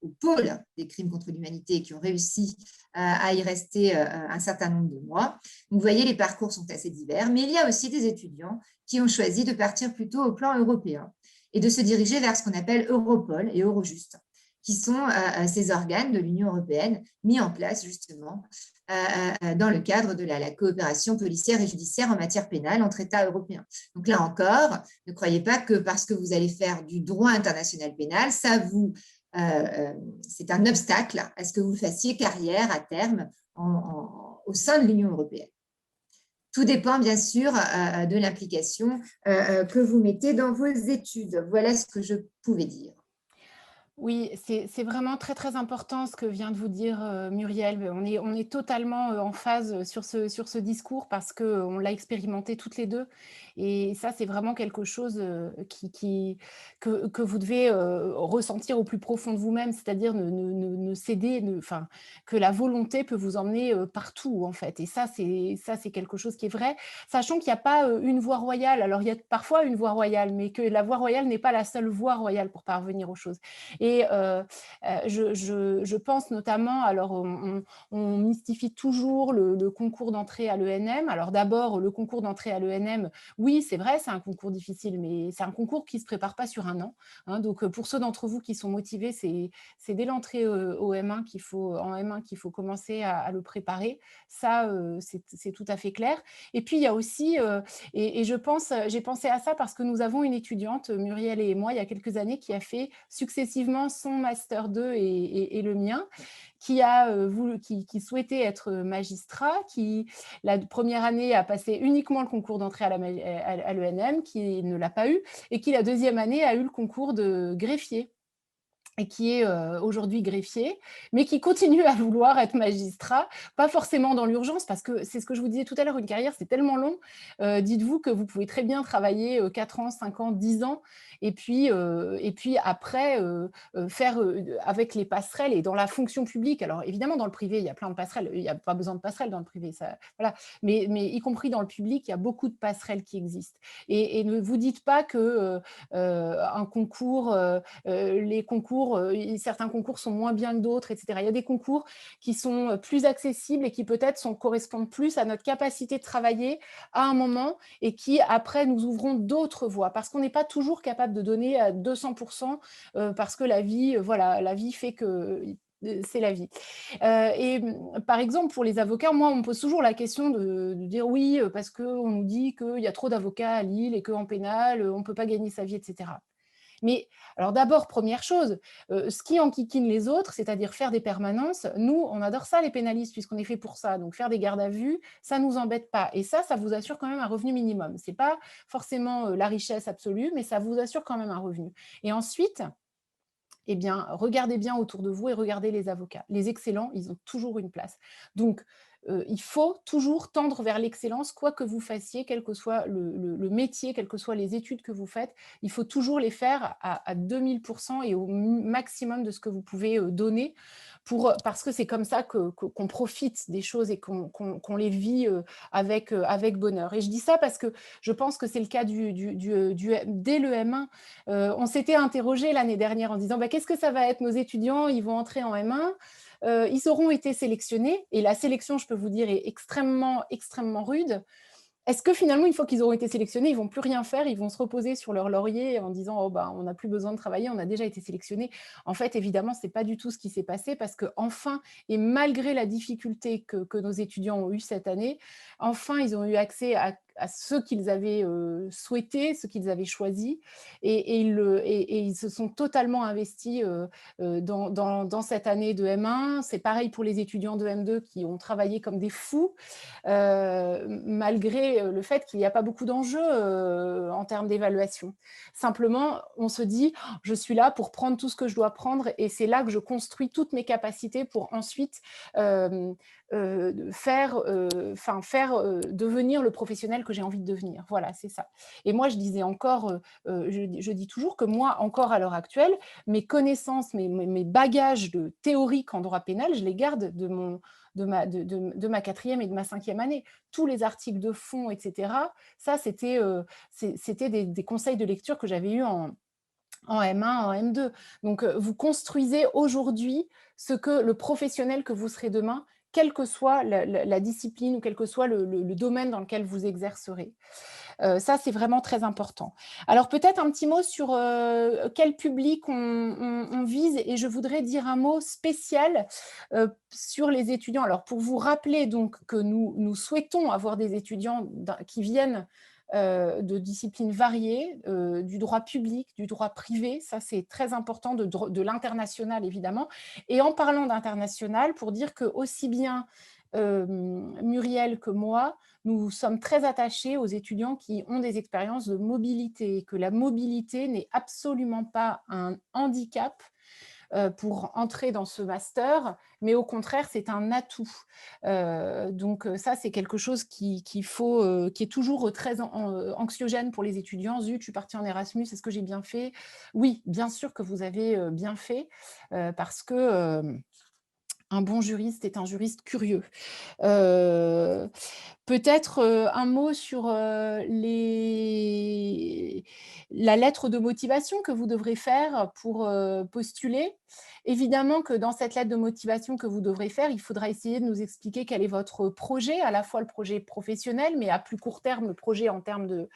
au pôle des crimes contre l'humanité et qui ont réussi à y rester un certain nombre de mois. Donc, vous voyez, les parcours sont assez divers, mais il y a aussi des étudiants qui ont choisi de partir plutôt au plan européen et de se diriger vers ce qu'on appelle Europol et Eurojust, qui sont ces organes de l'Union européenne mis en place justement dans le cadre de la coopération policière et judiciaire en matière pénale entre États européens. Donc là encore, ne croyez pas que parce que vous allez faire du droit international pénal, c'est un obstacle à ce que vous fassiez carrière à terme au sein de l'Union européenne. Tout dépend bien sûr de l'implication que vous mettez dans vos études. Voilà ce que je pouvais dire.
Oui, c'est vraiment très, très important ce que vient de vous dire Muriel. On est totalement en phase sur ce discours parce qu'on l'a expérimenté toutes les deux. Et ça, c'est vraiment quelque chose que vous devez ressentir au plus profond de vous-même, c'est-à-dire ne céder, que la volonté peut vous emmener partout, en fait. Et ça, c'est quelque chose qui est vrai, sachant qu'il n'y a pas une voie royale. Alors, il y a parfois une voie royale, mais que la voie royale n'est pas la seule voie royale pour parvenir aux choses. Et je pense notamment, alors on mystifie toujours le concours d'entrée à l'ENM. Alors d'abord, le concours d'entrée à l'ENM, oui, c'est vrai, c'est un concours difficile, mais c'est un concours qui ne se prépare pas sur un an. Hein. Donc pour ceux d'entre vous qui sont motivés, c'est dès l'entrée en M1 qu'il faut commencer à le préparer. Ça, c'est tout à fait clair. Et puis il y a aussi, et j'ai pensé à ça parce que nous avons une étudiante, Muriel et moi, il y a quelques années, qui a fait successivement son Master 2 et le mien, qui souhaitait être magistrat, qui, la première année, a passé uniquement le concours d'entrée à l'ENM, qui ne l'a pas eu, et qui, la deuxième année, a eu le concours de greffier, et qui est aujourd'hui greffier, mais qui continue à vouloir être magistrat, pas forcément dans l'urgence, parce que c'est ce que je vous disais tout à l'heure, une carrière, c'est tellement long. Dites-vous que vous pouvez très bien travailler 4 ans, 5 ans, 10 ans, et puis après, faire avec les passerelles et dans la fonction publique. Alors, évidemment, dans le privé, il y a plein de passerelles. Il n'y a pas besoin de passerelles dans le privé, ça, voilà. Mais y compris dans le public, il y a beaucoup de passerelles qui existent. Et ne vous dites pas que un concours, les concours, certains concours sont moins bien que d'autres, etc. Il y a des concours qui sont plus accessibles et qui peut-être correspondent plus à notre capacité de travailler à un moment et qui, après, nous ouvrons d'autres voies parce qu'on n'est pas toujours capable de donner à 200% parce que la vie, voilà, la vie fait que c'est la vie. Et par exemple, pour les avocats, moi, on me pose toujours la question de dire oui, parce qu'on nous dit qu'il y a trop d'avocats à Lille et qu'en pénal, on ne peut pas gagner sa vie, etc. Mais alors d'abord, première chose, ce qui enquiquine les autres, c'est-à-dire faire des permanences, nous, on adore ça les pénalistes puisqu'on est fait pour ça. Donc faire des gardes à vue, ça ne nous embête pas. Et ça vous assure quand même un revenu minimum. Ce n'est pas forcément la richesse absolue, mais ça vous assure quand même un revenu. Et ensuite, eh bien, regardez bien autour de vous et regardez les avocats. Les excellents, ils ont toujours une place. Donc, il faut toujours tendre vers l'excellence, quoi que vous fassiez, quel que soit le métier, quelles que soient les études que vous faites. Il faut toujours les faire à 2000% et au maximum de ce que vous pouvez donner, parce que c'est comme ça qu'on profite des choses et qu'on les vit avec bonheur. Et je dis ça parce que je pense que c'est le cas dès le M1. On s'était interrogé l'année dernière en disant qu'est-ce que ça va être nos étudiants, ils vont entrer en M1. Ils auront été sélectionnés et la sélection, je peux vous dire, est extrêmement, extrêmement rude. Est-ce que finalement, une fois qu'ils auront été sélectionnés, ils ne vont plus rien faire, ils vont se reposer sur leur laurier en disant on n'a plus besoin de travailler, on a déjà été sélectionnés. En fait, évidemment, ce n'est pas du tout ce qui s'est passé parce qu'enfin, et malgré la difficulté que nos étudiants ont eue cette année, enfin, ils ont eu accès à ce qu'ils avaient souhaité, ce qu'ils avaient choisi, et ils se sont totalement investis dans cette année de M1. C'est pareil pour les étudiants de M2 qui ont travaillé comme des fous, malgré le fait qu'il n'y a pas beaucoup d'enjeux en termes d'évaluation. Simplement, on se dit, je suis là pour prendre tout ce que je dois prendre et c'est là que je construis toutes mes capacités pour ensuite faire devenir le professionnel que j'ai envie de devenir. Voilà, c'est ça. Et moi, je disais encore, je dis toujours que moi, encore à l'heure actuelle, mes connaissances, mes bagages de théorique en droit pénal, je les garde de ma 4e et de ma 5e année. Tous les articles de fond, etc., ça, c'était des conseils de lecture que j'avais eus en M1, en M2. Donc, vous construisez aujourd'hui ce que le professionnel que vous serez demain, quelle que soit la discipline ou quel que soit le domaine dans lequel vous exercerez. Ça, c'est vraiment très important. Alors, peut-être un petit mot sur quel public on vise, et je voudrais dire un mot spécial sur les étudiants. Alors, pour vous rappeler donc que nous souhaitons avoir des étudiants qui viennent de disciplines variées, du droit public, du droit privé, ça c'est très important, de l'international évidemment. Et en parlant d'international, pour dire que aussi bien Muriel que moi, nous sommes très attachés aux étudiants qui ont des expériences de mobilité, que la mobilité n'est absolument pas un handicap pour entrer dans ce master, mais au contraire, c'est un atout. Donc ça, c'est quelque chose qui est toujours très anxiogène pour les étudiants. Zut, je suis partie en Erasmus, est-ce que j'ai bien fait? Oui, bien sûr que vous avez bien fait, parce que un bon juriste est un juriste curieux. Peut-être un mot sur la lettre de motivation que vous devrez faire pour postuler. Évidemment que dans cette lettre de motivation que vous devrez faire, il faudra essayer de nous expliquer quel est votre projet, à la fois le projet professionnel, mais à plus court terme, le projet en termes de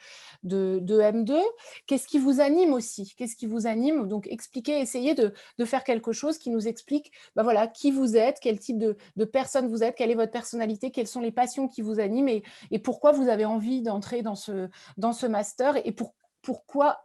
M2. Qu'est-ce qui vous anime aussi? Qu'est-ce qui vous anime? Donc, expliquer, essayer de faire quelque chose qui nous explique voilà, qui vous êtes, quel type de personne vous êtes, quelle est votre personnalité, quelles sont les passions qui vous animent et pourquoi vous avez envie d'entrer dans ce master et pourquoi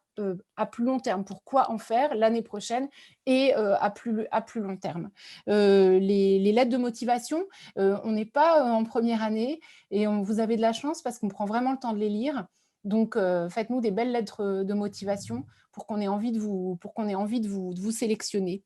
à plus long terme, pourquoi en faire l'année prochaine et à plus long terme. Les lettres de motivation, on n'est pas en première année et vous avez de la chance parce qu'on prend vraiment le temps de les lire. Donc, faites-nous des belles lettres de motivation pour qu'on ait envie de vous sélectionner.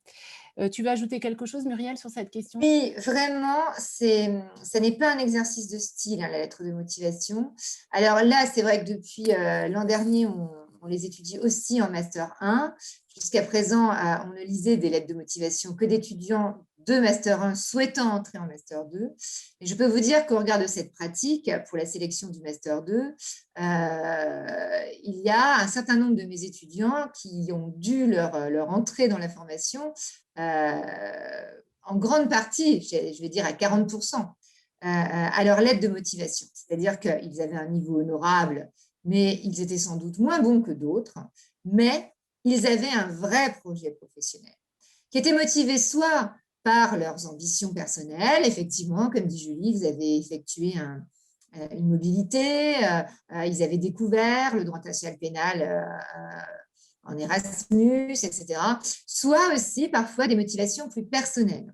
Tu veux ajouter quelque chose, Muriel, sur cette question?
Oui, vraiment, ça n'est pas un exercice de style, la lettre de motivation. Alors là, c'est vrai que depuis l'an dernier, on les étudie aussi en Master 1. Jusqu'à présent, on ne lisait des lettres de motivation que d'étudiants de Master 1 souhaitant entrer en Master 2. Et je peux vous dire qu'au regard de cette pratique, pour la sélection du Master 2, il y a un certain nombre de mes étudiants qui ont dû leur entrée dans la formation en grande partie, je vais dire à 40%, à leur lettre de motivation. C'est-à-dire qu'ils avaient un niveau honorable, mais ils étaient sans doute moins bons que d'autres, mais ils avaient un vrai projet professionnel qui était motivé soit par leurs ambitions personnelles, effectivement, comme dit Julie, ils avaient effectué une mobilité, ils avaient découvert le droit international pénal en Erasmus, etc. Soit aussi parfois des motivations plus personnelles,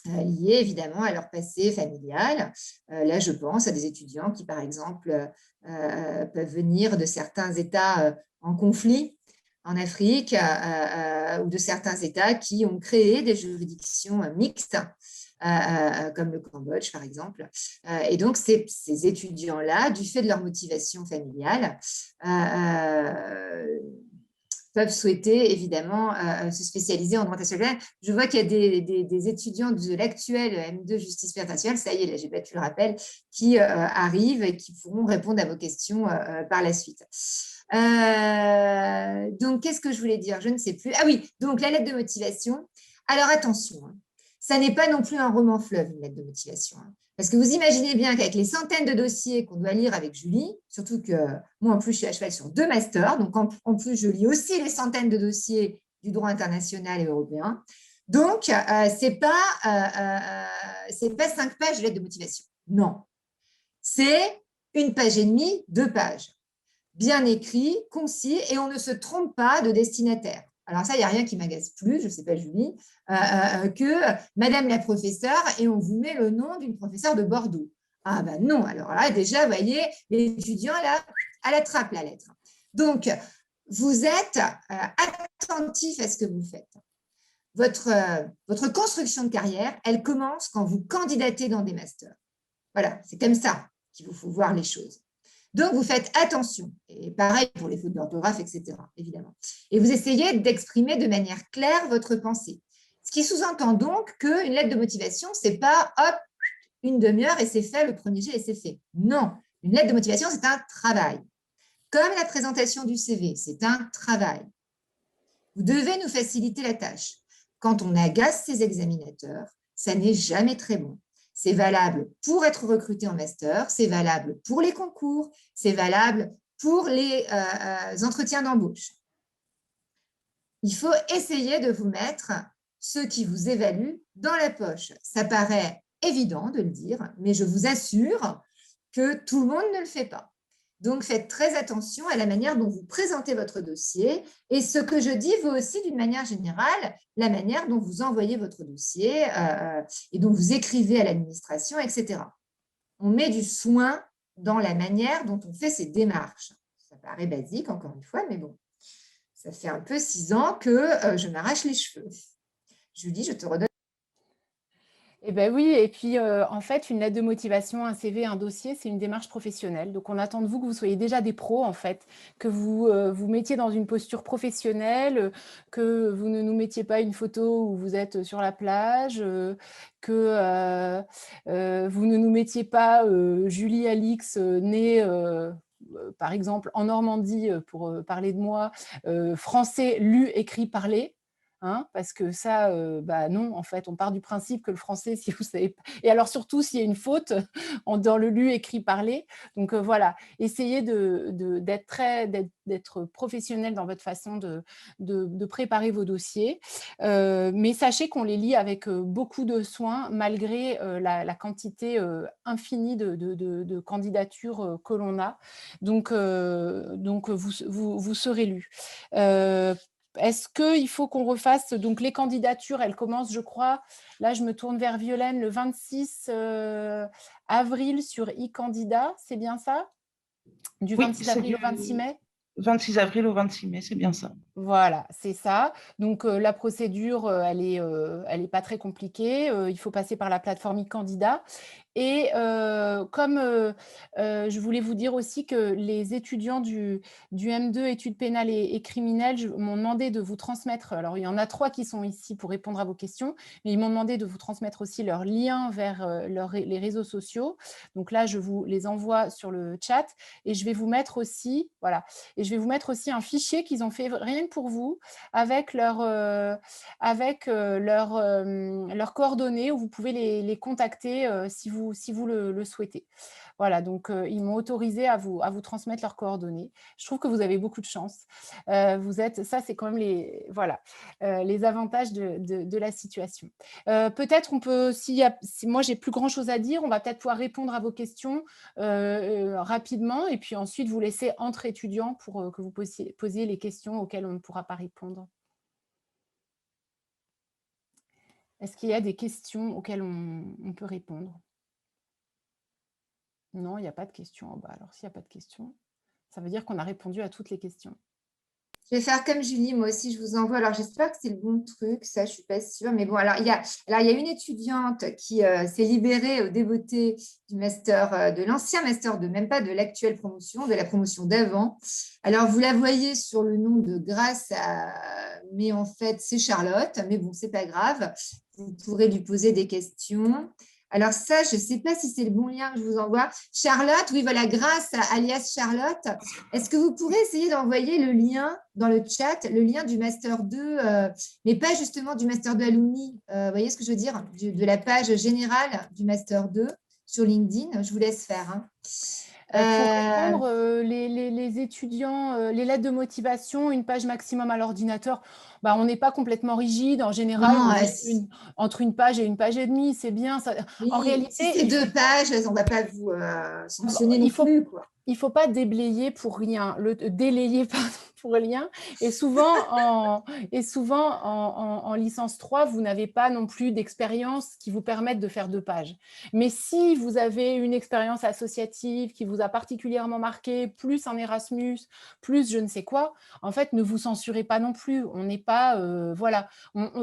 liées évidemment à leur passé familial. Là, je pense à des étudiants qui, par exemple, peuvent venir de certains États en conflit en Afrique ou de certains États qui ont créé des juridictions mixtes comme le Cambodge, par exemple. Et donc, ces étudiants-là, du fait de leur motivation familiale, peuvent souhaiter évidemment se spécialiser en droit international. Je vois qu'il y a des étudiants de l'actuel M2 Justice internationale, ça y est, là j'ai battu le rappel, qui arrivent et qui pourront répondre à vos questions par la suite. Donc, qu'est-ce que je voulais dire? Je ne sais plus. Ah oui, donc la lettre de motivation. Alors attention, hein, ça n'est pas non plus un roman fleuve, une lettre de motivation. Hein. Parce que vous imaginez bien qu'avec les centaines de dossiers qu'on doit lire avec Julie, surtout que moi, en plus, je suis à cheval sur 2 masters, donc en plus, je lis aussi les centaines de dossiers du droit international et européen. Donc, ce n'est pas 5 pages de lettre de motivation. Non. C'est 1 page et demie, 2 pages. Bien écrit, concis, et on ne se trompe pas de destinataire. Alors ça, il n'y a rien qui m'agace plus, je ne sais pas Julie, que Madame la professeure et on vous met le nom d'une professeure de Bordeaux. Ah ben non, alors là déjà, vous voyez, l'étudiant là, elle attrape la lettre. Donc, vous êtes attentif à ce que vous faites. Votre construction de carrière, elle commence quand vous candidatez dans des masters. Voilà, c'est comme ça qu'il vous faut voir les choses. Donc, vous faites attention. Et pareil pour les fautes d'orthographe, etc., évidemment. Et vous essayez d'exprimer de manière claire votre pensée. Ce qui sous-entend donc qu'une lettre de motivation, ce n'est pas, hop, 1 demi-heure et c'est fait, le premier jet et c'est fait. Non, une lettre de motivation, c'est un travail. Comme la présentation du CV, c'est un travail. Vous devez nous faciliter la tâche. Quand on agace ces examinateurs, ça n'est jamais très bon. C'est valable pour être recruté en master, c'est valable pour les concours, c'est valable pour les entretiens d'embauche. Il faut essayer de vous mettre ceux qui vous évaluent dans la poche. Ça paraît évident de le dire, mais je vous assure que tout le monde ne le fait pas. Donc, faites très attention à la manière dont vous présentez votre dossier. Et ce que je dis vaut aussi d'une manière générale, la manière dont vous envoyez votre dossier et dont vous écrivez à l'administration, etc. On met du soin dans la manière dont on fait ces démarches. Ça paraît basique, encore une fois, mais bon, ça fait un peu 6 ans que je m'arrache les cheveux. Julie, je te redonne.
Eh ben oui, et puis en fait, une lettre de motivation, un CV, un dossier, c'est une démarche professionnelle. Donc, on attend de vous que vous soyez déjà des pros, en fait, que vous vous mettiez dans une posture professionnelle, que vous ne nous mettiez pas une photo où vous êtes sur la plage, que vous ne nous mettiez pas Julie Alix, née par exemple en Normandie, pour parler de moi, français lu, écrit, parlé. Hein, parce que ça, bah non, en fait, on part du principe que le français, si vous savez pas, et alors surtout s'il y a une faute dans le lu, écrit, parlé. Donc voilà, essayez d'être professionnel dans votre façon de préparer vos dossiers, mais sachez qu'on les lit avec beaucoup de soin, malgré la quantité infinie de candidatures que l'on a. Donc vous serez lu. Est-ce qu'il faut qu'on refasse donc les candidatures? Elles commencent, je crois, là je me tourne vers Violaine, le 26 avril sur e-candidat, c'est bien ça? Du
Oui,
26
c'est
avril
du
au 26 mai?
26 avril au 26 mai, c'est bien ça.
Voilà, c'est ça. Donc, la procédure, elle est pas très compliquée. Il faut passer par la plateforme e-candidat et comme, je voulais vous dire aussi que les étudiants du M2 études pénales et criminelles m'ont demandé de vous transmettre, alors il y en a 3 qui sont ici pour répondre à vos questions, mais ils m'ont demandé de vous transmettre aussi leurs liens vers, les réseaux sociaux. Donc là, je vous les envoie sur le chat et je vais vous mettre aussi voilà, et je vais vous mettre aussi un fichier qu'ils ont fait rien que pour vous avec leurs coordonnées où vous pouvez les contacter si vous le souhaitez. Voilà, donc ils m'ont autorisé à vous transmettre leurs coordonnées. Je trouve que vous avez beaucoup de chance. Ça, c'est quand même les avantages de la situation. Peut-être on peut, si moi j'ai plus grand chose à dire, on va peut-être pouvoir répondre à vos questions rapidement et puis ensuite vous laisser entre étudiants pour que vous posiez les questions auxquelles on ne pourra pas répondre. Est-ce qu'il y a des questions auxquelles on peut répondre? Non, il n'y a pas de questions. Oh, bah alors, s'il n'y a pas de questions, ça veut dire qu'on a répondu à toutes les questions.
Je vais faire comme Julie, moi aussi, je vous envoie. Alors, j'espère que c'est le bon truc, ça, je ne suis pas sûre. Mais bon, alors, il y a une étudiante qui s'est libérée aux dévotés du master, de l'ancien master 2, même pas de l'actuelle promotion, de la promotion d'avant. Alors, vous la voyez sur le nom de Grâce à... Mais en fait, c'est Charlotte. Mais bon, ce n'est pas grave. Vous pourrez lui poser des questions. Alors ça, je ne sais pas si c'est le bon lien que je vous envoie. Charlotte, oui, voilà, Grâce alias Charlotte. Est-ce que vous pourrez essayer d'envoyer le lien dans le chat, le lien du Master 2, mais pas justement du Master 2 Alumni, vous voyez ce que je veux dire, de la page générale du Master 2 sur LinkedIn. Je vous laisse faire. Hein.
Pour répondre, les étudiants, les lettres de motivation, une page maximum à l'ordinateur, bah, on n'est pas complètement rigide. En général,
Non,
entre une page et une page et demie, c'est bien. Ça,
oui,
en réalité,
si c'est 2 pages, on ne va pas vous sanctionner non
faut,
plus. Quoi.
il ne faut pas déblayer pour rien, délayer pardon, pour rien. Et souvent, en licence 3, vous n'avez pas non plus d'expérience qui vous permette de faire 2 pages. Mais si vous avez une expérience associative qui vous a particulièrement marqué, plus un Erasmus, plus je ne sais quoi, en fait, ne vous censurez pas non plus. On n'est pas… voilà.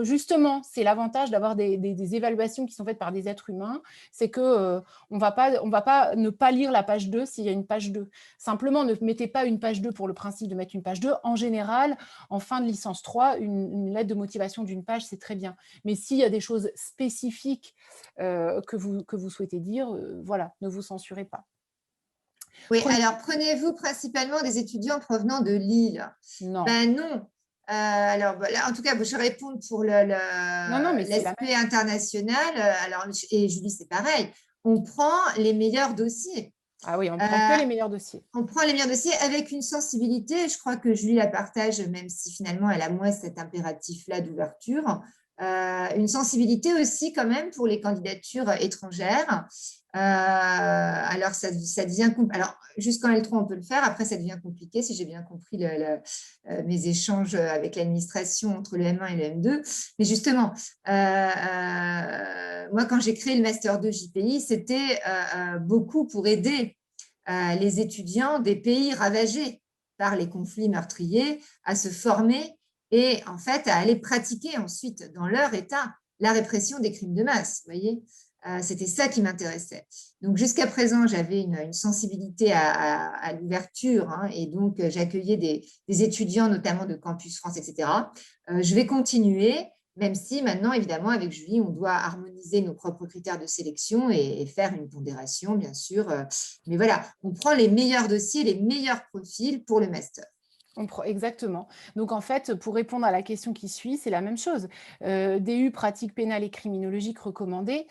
Justement, c'est l'avantage d'avoir des évaluations qui sont faites par des êtres humains, c'est que on va pas ne pas lire la page 2 s'il y a une page 2. Simplement, ne mettez pas une page 2 pour le principe de mettre une page 2. En général, en fin de licence 3, une lettre de motivation d'une page, c'est très bien. Mais s'il y a des choses spécifiques que vous souhaitez dire, voilà, ne vous censurez pas.
Oui, alors prenez-vous principalement des étudiants provenant de Lille.
Non.
Ben non. Alors, là, en tout cas, je réponds pour l'aspect international. Alors, et Julie, c'est pareil. On prend les meilleurs dossiers.
Ah oui, on prend que les meilleurs dossiers.
On prend les meilleurs dossiers avec une sensibilité. Je crois que Julie la partage, même si finalement elle a moins cet impératif-là d'ouverture. Une sensibilité aussi quand même pour les candidatures étrangères. Alors, ça devient… Alors, jusqu'en L3, on peut le faire. Après, ça devient compliqué, si j'ai bien compris mes échanges avec l'administration entre le M1 et le M2. Mais justement, moi, quand j'ai créé le Master 2 JPI, c'était beaucoup pour aider les étudiants des pays ravagés par les conflits meurtriers à se former et en fait à aller pratiquer ensuite dans leur État la répression des crimes de masse. Vous voyez, c'était ça qui m'intéressait. Donc jusqu'à présent, j'avais une sensibilité à l'ouverture hein, et donc j'accueillais des étudiants notamment de Campus France, etc. Je vais continuer. Même si maintenant, évidemment, avec Julie, on doit harmoniser nos propres critères de sélection et faire une pondération, bien sûr. Mais voilà, on prend les meilleurs dossiers, les meilleurs profils pour le master.
Exactement. Donc, en fait, pour répondre à la question qui suit, c'est la même chose. DU, pratique pénale et criminologique recommandée.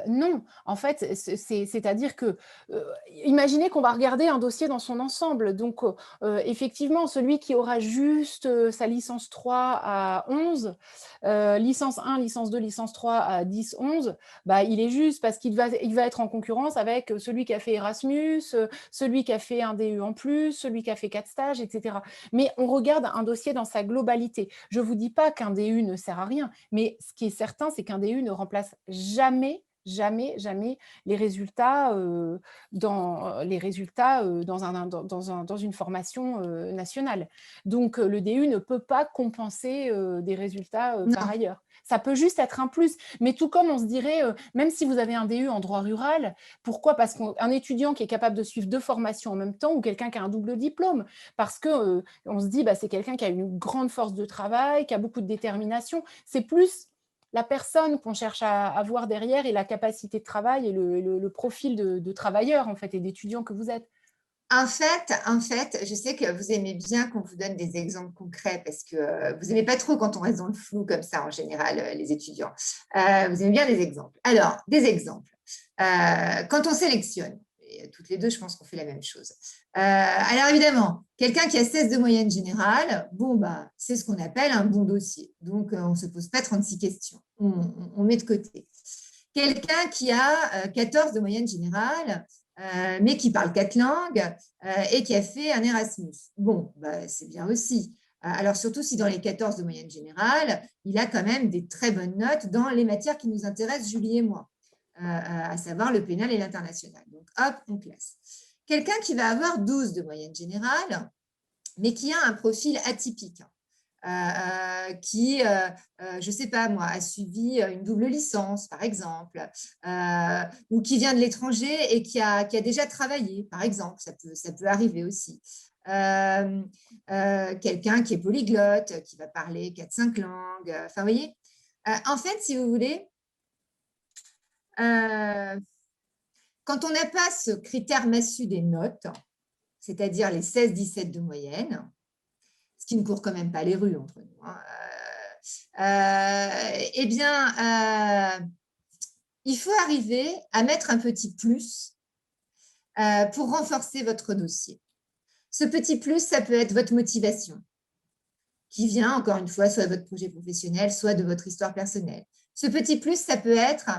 Non, en fait, c'est-à-dire que, imaginez qu'on va regarder un dossier dans son ensemble. Donc, effectivement, celui qui aura juste sa licence 3 à 11, licence 1, licence 2, licence 3 à 10, 11, bah, il est juste parce qu'il va être en concurrence avec celui qui a fait Erasmus, celui qui a fait un DU en plus, celui qui a fait 4 stages, etc. Mais on regarde un dossier dans sa globalité. Je ne vous dis pas qu'un DU ne sert à rien, mais ce qui est certain, c'est qu'un DU ne remplace jamais les résultats dans une formation nationale. Donc, le DU ne peut pas compenser des résultats par ailleurs. Ça peut juste être un plus. Mais tout comme on se dirait, même si vous avez un DU en droit rural, pourquoi? Parce qu'un étudiant qui est capable de suivre 2 formations en même temps ou quelqu'un qui a un double diplôme, parce qu'on se dit, bah, c'est quelqu'un qui a une grande force de travail, qui a beaucoup de détermination. C'est plus la personne qu'on cherche à voir derrière et la capacité de travail et le profil de travailleur en fait, et d'étudiant que vous êtes.
En fait, je sais que vous aimez bien qu'on vous donne des exemples concrets parce que vous n'aimez pas trop quand on reste dans le flou comme ça en général, les étudiants. Vous aimez bien des exemples. Alors, des exemples. Quand on sélectionne, et toutes les deux, je pense qu'on fait la même chose. Alors évidemment, quelqu'un qui a 16 de moyenne générale, bon, bah, c'est ce qu'on appelle un bon dossier. Donc, on ne se pose pas 36 questions. On met de côté. Quelqu'un qui a 14 de moyenne générale, mais qui parle 4 langues et qui a fait un Erasmus. Bon, bah, c'est bien aussi. Alors, surtout si dans les 14 de moyenne générale, il a quand même des très bonnes notes dans les matières qui nous intéressent, Julie et moi, à savoir le pénal et l'international. Donc, hop, on classe. Quelqu'un qui va avoir 12 de moyenne générale, mais qui a un profil atypique, qui, je ne sais pas moi, a suivi une double licence, par exemple, ou qui vient de l'étranger et qui a déjà travaillé, par exemple, ça peut arriver aussi. Quelqu'un qui est polyglotte, qui va parler 4-5 langues, enfin, vous voyez, en fait, si vous voulez, quand on n'a pas ce critère massu des notes, c'est-à-dire les 16-17 de moyenne, ce qui ne court quand même pas les rues entre nous, hein, eh bien, il faut arriver à mettre un petit plus pour renforcer votre dossier. Ce petit plus, ça peut être votre motivation, qui vient, encore une fois, soit de votre projet professionnel, soit de votre histoire personnelle. Ce petit plus, ça peut être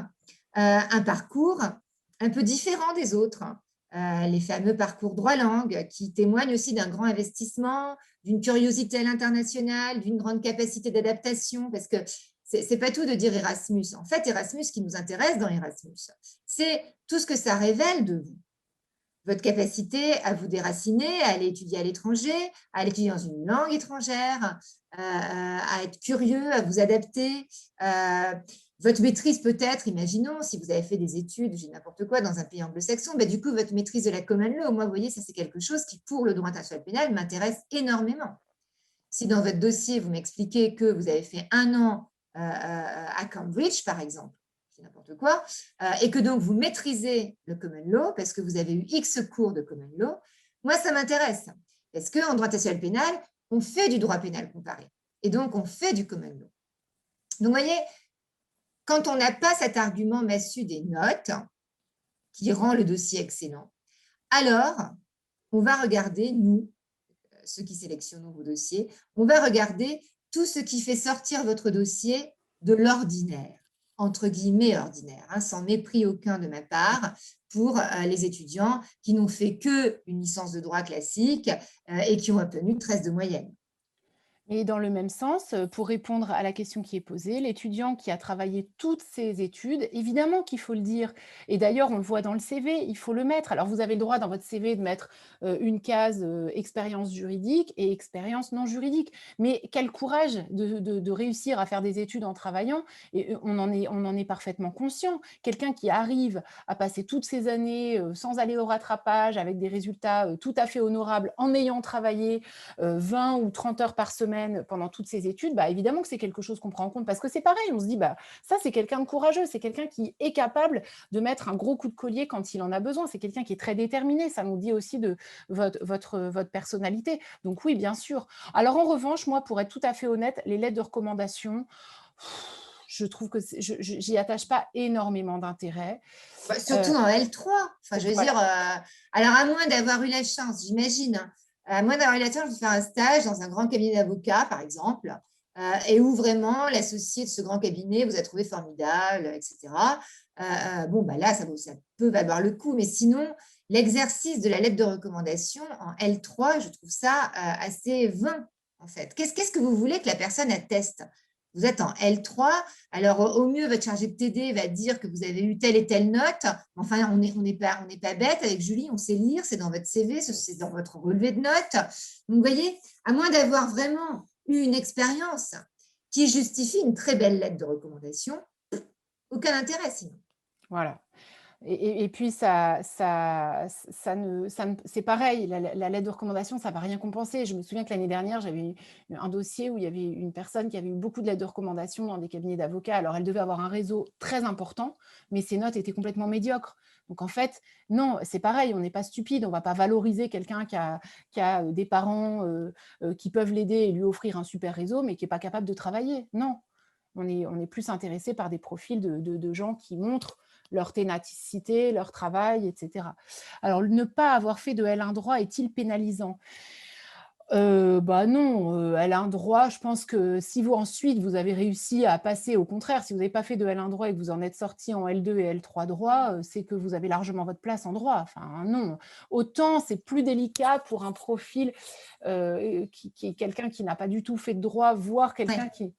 un parcours un peu différent des autres, les fameux parcours droit-langue qui témoignent aussi d'un grand investissement, d'une curiosité à l'international, d'une grande capacité d'adaptation, parce que ce n'est pas tout de dire Erasmus. En fait, Erasmus, ce qui nous intéresse dans Erasmus, c'est tout ce que ça révèle de vous. Votre capacité à vous déraciner, à aller étudier à l'étranger, à aller étudier dans une langue étrangère, à être curieux, à vous adapter. Votre maîtrise peut-être, imaginons, si vous avez fait des études, j'ai n'importe quoi, dans un pays anglo-saxon, du coup, votre maîtrise de la common law, moi, vous voyez, ça c'est quelque chose qui, pour le droit international pénal, m'intéresse énormément. Si dans votre dossier, vous m'expliquez que vous avez fait 1 an à Cambridge, par exemple, n'importe quoi, et que donc vous maîtrisez le common law parce que vous avez eu X cours de common law, moi, ça m'intéresse. Parce qu'en droit international pénal, on fait du droit pénal comparé. Et donc, on fait du common law. Donc, vous voyez, quand on n'a pas cet argument massu des notes qui rend le dossier excellent, alors, on va regarder, nous, ceux qui sélectionnons vos dossiers, on va regarder tout ce qui fait sortir votre dossier de l'ordinaire, entre guillemets ordinaire, hein, sans mépris aucun de ma part pour les étudiants qui n'ont fait qu'une licence de droit classique et qui ont obtenu 13 de moyenne.
Et dans le même sens, pour répondre à la question qui est posée, l'étudiant qui a travaillé toutes ses études, évidemment qu'il faut le dire. Et d'ailleurs, on le voit dans le CV, il faut le mettre. Alors, vous avez le droit dans votre CV de mettre une case expérience juridique et expérience non juridique. Mais quel courage de réussir à faire des études en travaillant. Et on en est parfaitement conscient. Quelqu'un qui arrive à passer toutes ces années sans aller au rattrapage, avec des résultats tout à fait honorables, en ayant travaillé 20 ou 30 heures par semaine pendant toutes ces études, évidemment que c'est quelque chose qu'on prend en compte parce que c'est pareil, on se dit, ça c'est quelqu'un de courageux, c'est quelqu'un qui est capable de mettre un gros coup de collier quand il en a besoin, c'est quelqu'un qui est très déterminé, ça nous dit aussi de votre personnalité. Donc oui, bien sûr. Alors en revanche, moi, pour être tout à fait honnête, les lettres de recommandation, je trouve que j'y attache pas énormément d'intérêt.
Surtout en L3. Enfin, je veux dire, alors à moins d'avoir eu la chance, j'imagine, à moins d'avoir eu la chance de faire un stage dans un grand cabinet d'avocats, par exemple, et où vraiment l'associé de ce grand cabinet vous a trouvé formidable, etc. Là, ça peut valoir le coup. Mais sinon, l'exercice de la lettre de recommandation en L3, je trouve ça assez vain, en fait. Qu'est-ce que vous voulez que la personne atteste ? Vous êtes en L3, alors au mieux, votre chargé de TD va dire que vous avez eu telle et telle note. Enfin, on n'est pas bête avec Julie, on sait lire, c'est dans votre CV, c'est dans votre relevé de notes. Donc, vous voyez, à moins d'avoir vraiment eu une expérience qui justifie une très belle lettre de recommandation, aucun intérêt sinon.
Voilà. Et puis, c'est pareil, la lettre de recommandation, ça ne va rien compenser. Je me souviens que l'année dernière, j'avais eu un dossier où il y avait une personne qui avait eu beaucoup de lettres de recommandation dans des cabinets d'avocats. Alors, elle devait avoir un réseau très important, mais ses notes étaient complètement médiocres. Donc, en fait, non, c'est pareil, on n'est pas stupide. On ne va pas valoriser quelqu'un qui a des parents qui peuvent l'aider et lui offrir un super réseau, mais qui n'est pas capable de travailler. Non, on est plus intéressé par des profils de gens qui montrent leur ténacité, leur travail, etc. Alors, ne pas avoir fait de L1 droit est-il pénalisant ? Non, L1 droit, je pense que si vous ensuite vous avez réussi à passer, au contraire, si vous n'avez pas fait de L1 droit et que vous en êtes sorti en L2 et L3 droit, c'est que vous avez largement votre place en droit. Enfin, non. Autant c'est plus délicat pour un profil qui est quelqu'un qui n'a pas du tout fait de droit, voire quelqu'un qui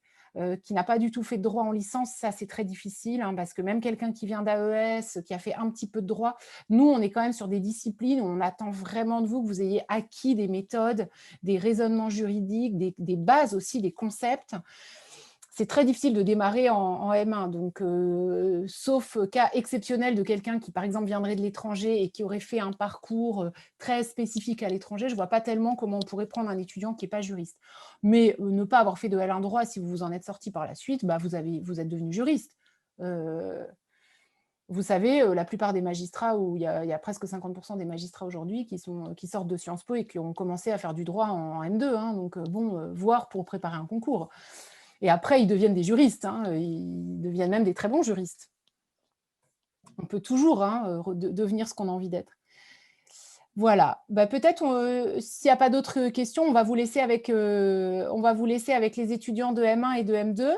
qui n'a pas du tout fait de droit en licence, ça c'est très difficile, hein, parce que même quelqu'un qui vient d'AES, qui a fait un petit peu de droit, nous on est quand même sur des disciplines où on attend vraiment de vous que vous ayez acquis des méthodes, des raisonnements juridiques, des bases aussi, des concepts. C'est très difficile de démarrer en M1, donc sauf cas exceptionnel de quelqu'un qui, par exemple, viendrait de l'étranger et qui aurait fait un parcours très spécifique à l'étranger, je ne vois pas tellement comment on pourrait prendre un étudiant qui n'est pas juriste. Mais ne pas avoir fait de L1 droit, si vous vous en êtes sorti par la suite, bah, vous êtes devenu juriste. Vous savez, la plupart des magistrats, où il y a presque 50% des magistrats aujourd'hui qui sortent de Sciences Po et qui ont commencé à faire du droit en M2, hein, donc voire pour préparer un concours. Et après, ils deviennent des juristes, hein, ils deviennent même des très bons juristes. On peut toujours devenir ce qu'on a envie d'être. Voilà, bah, peut-être, s'il n'y a pas d'autres questions, on va vous laisser avec les étudiants de M1 et de M2.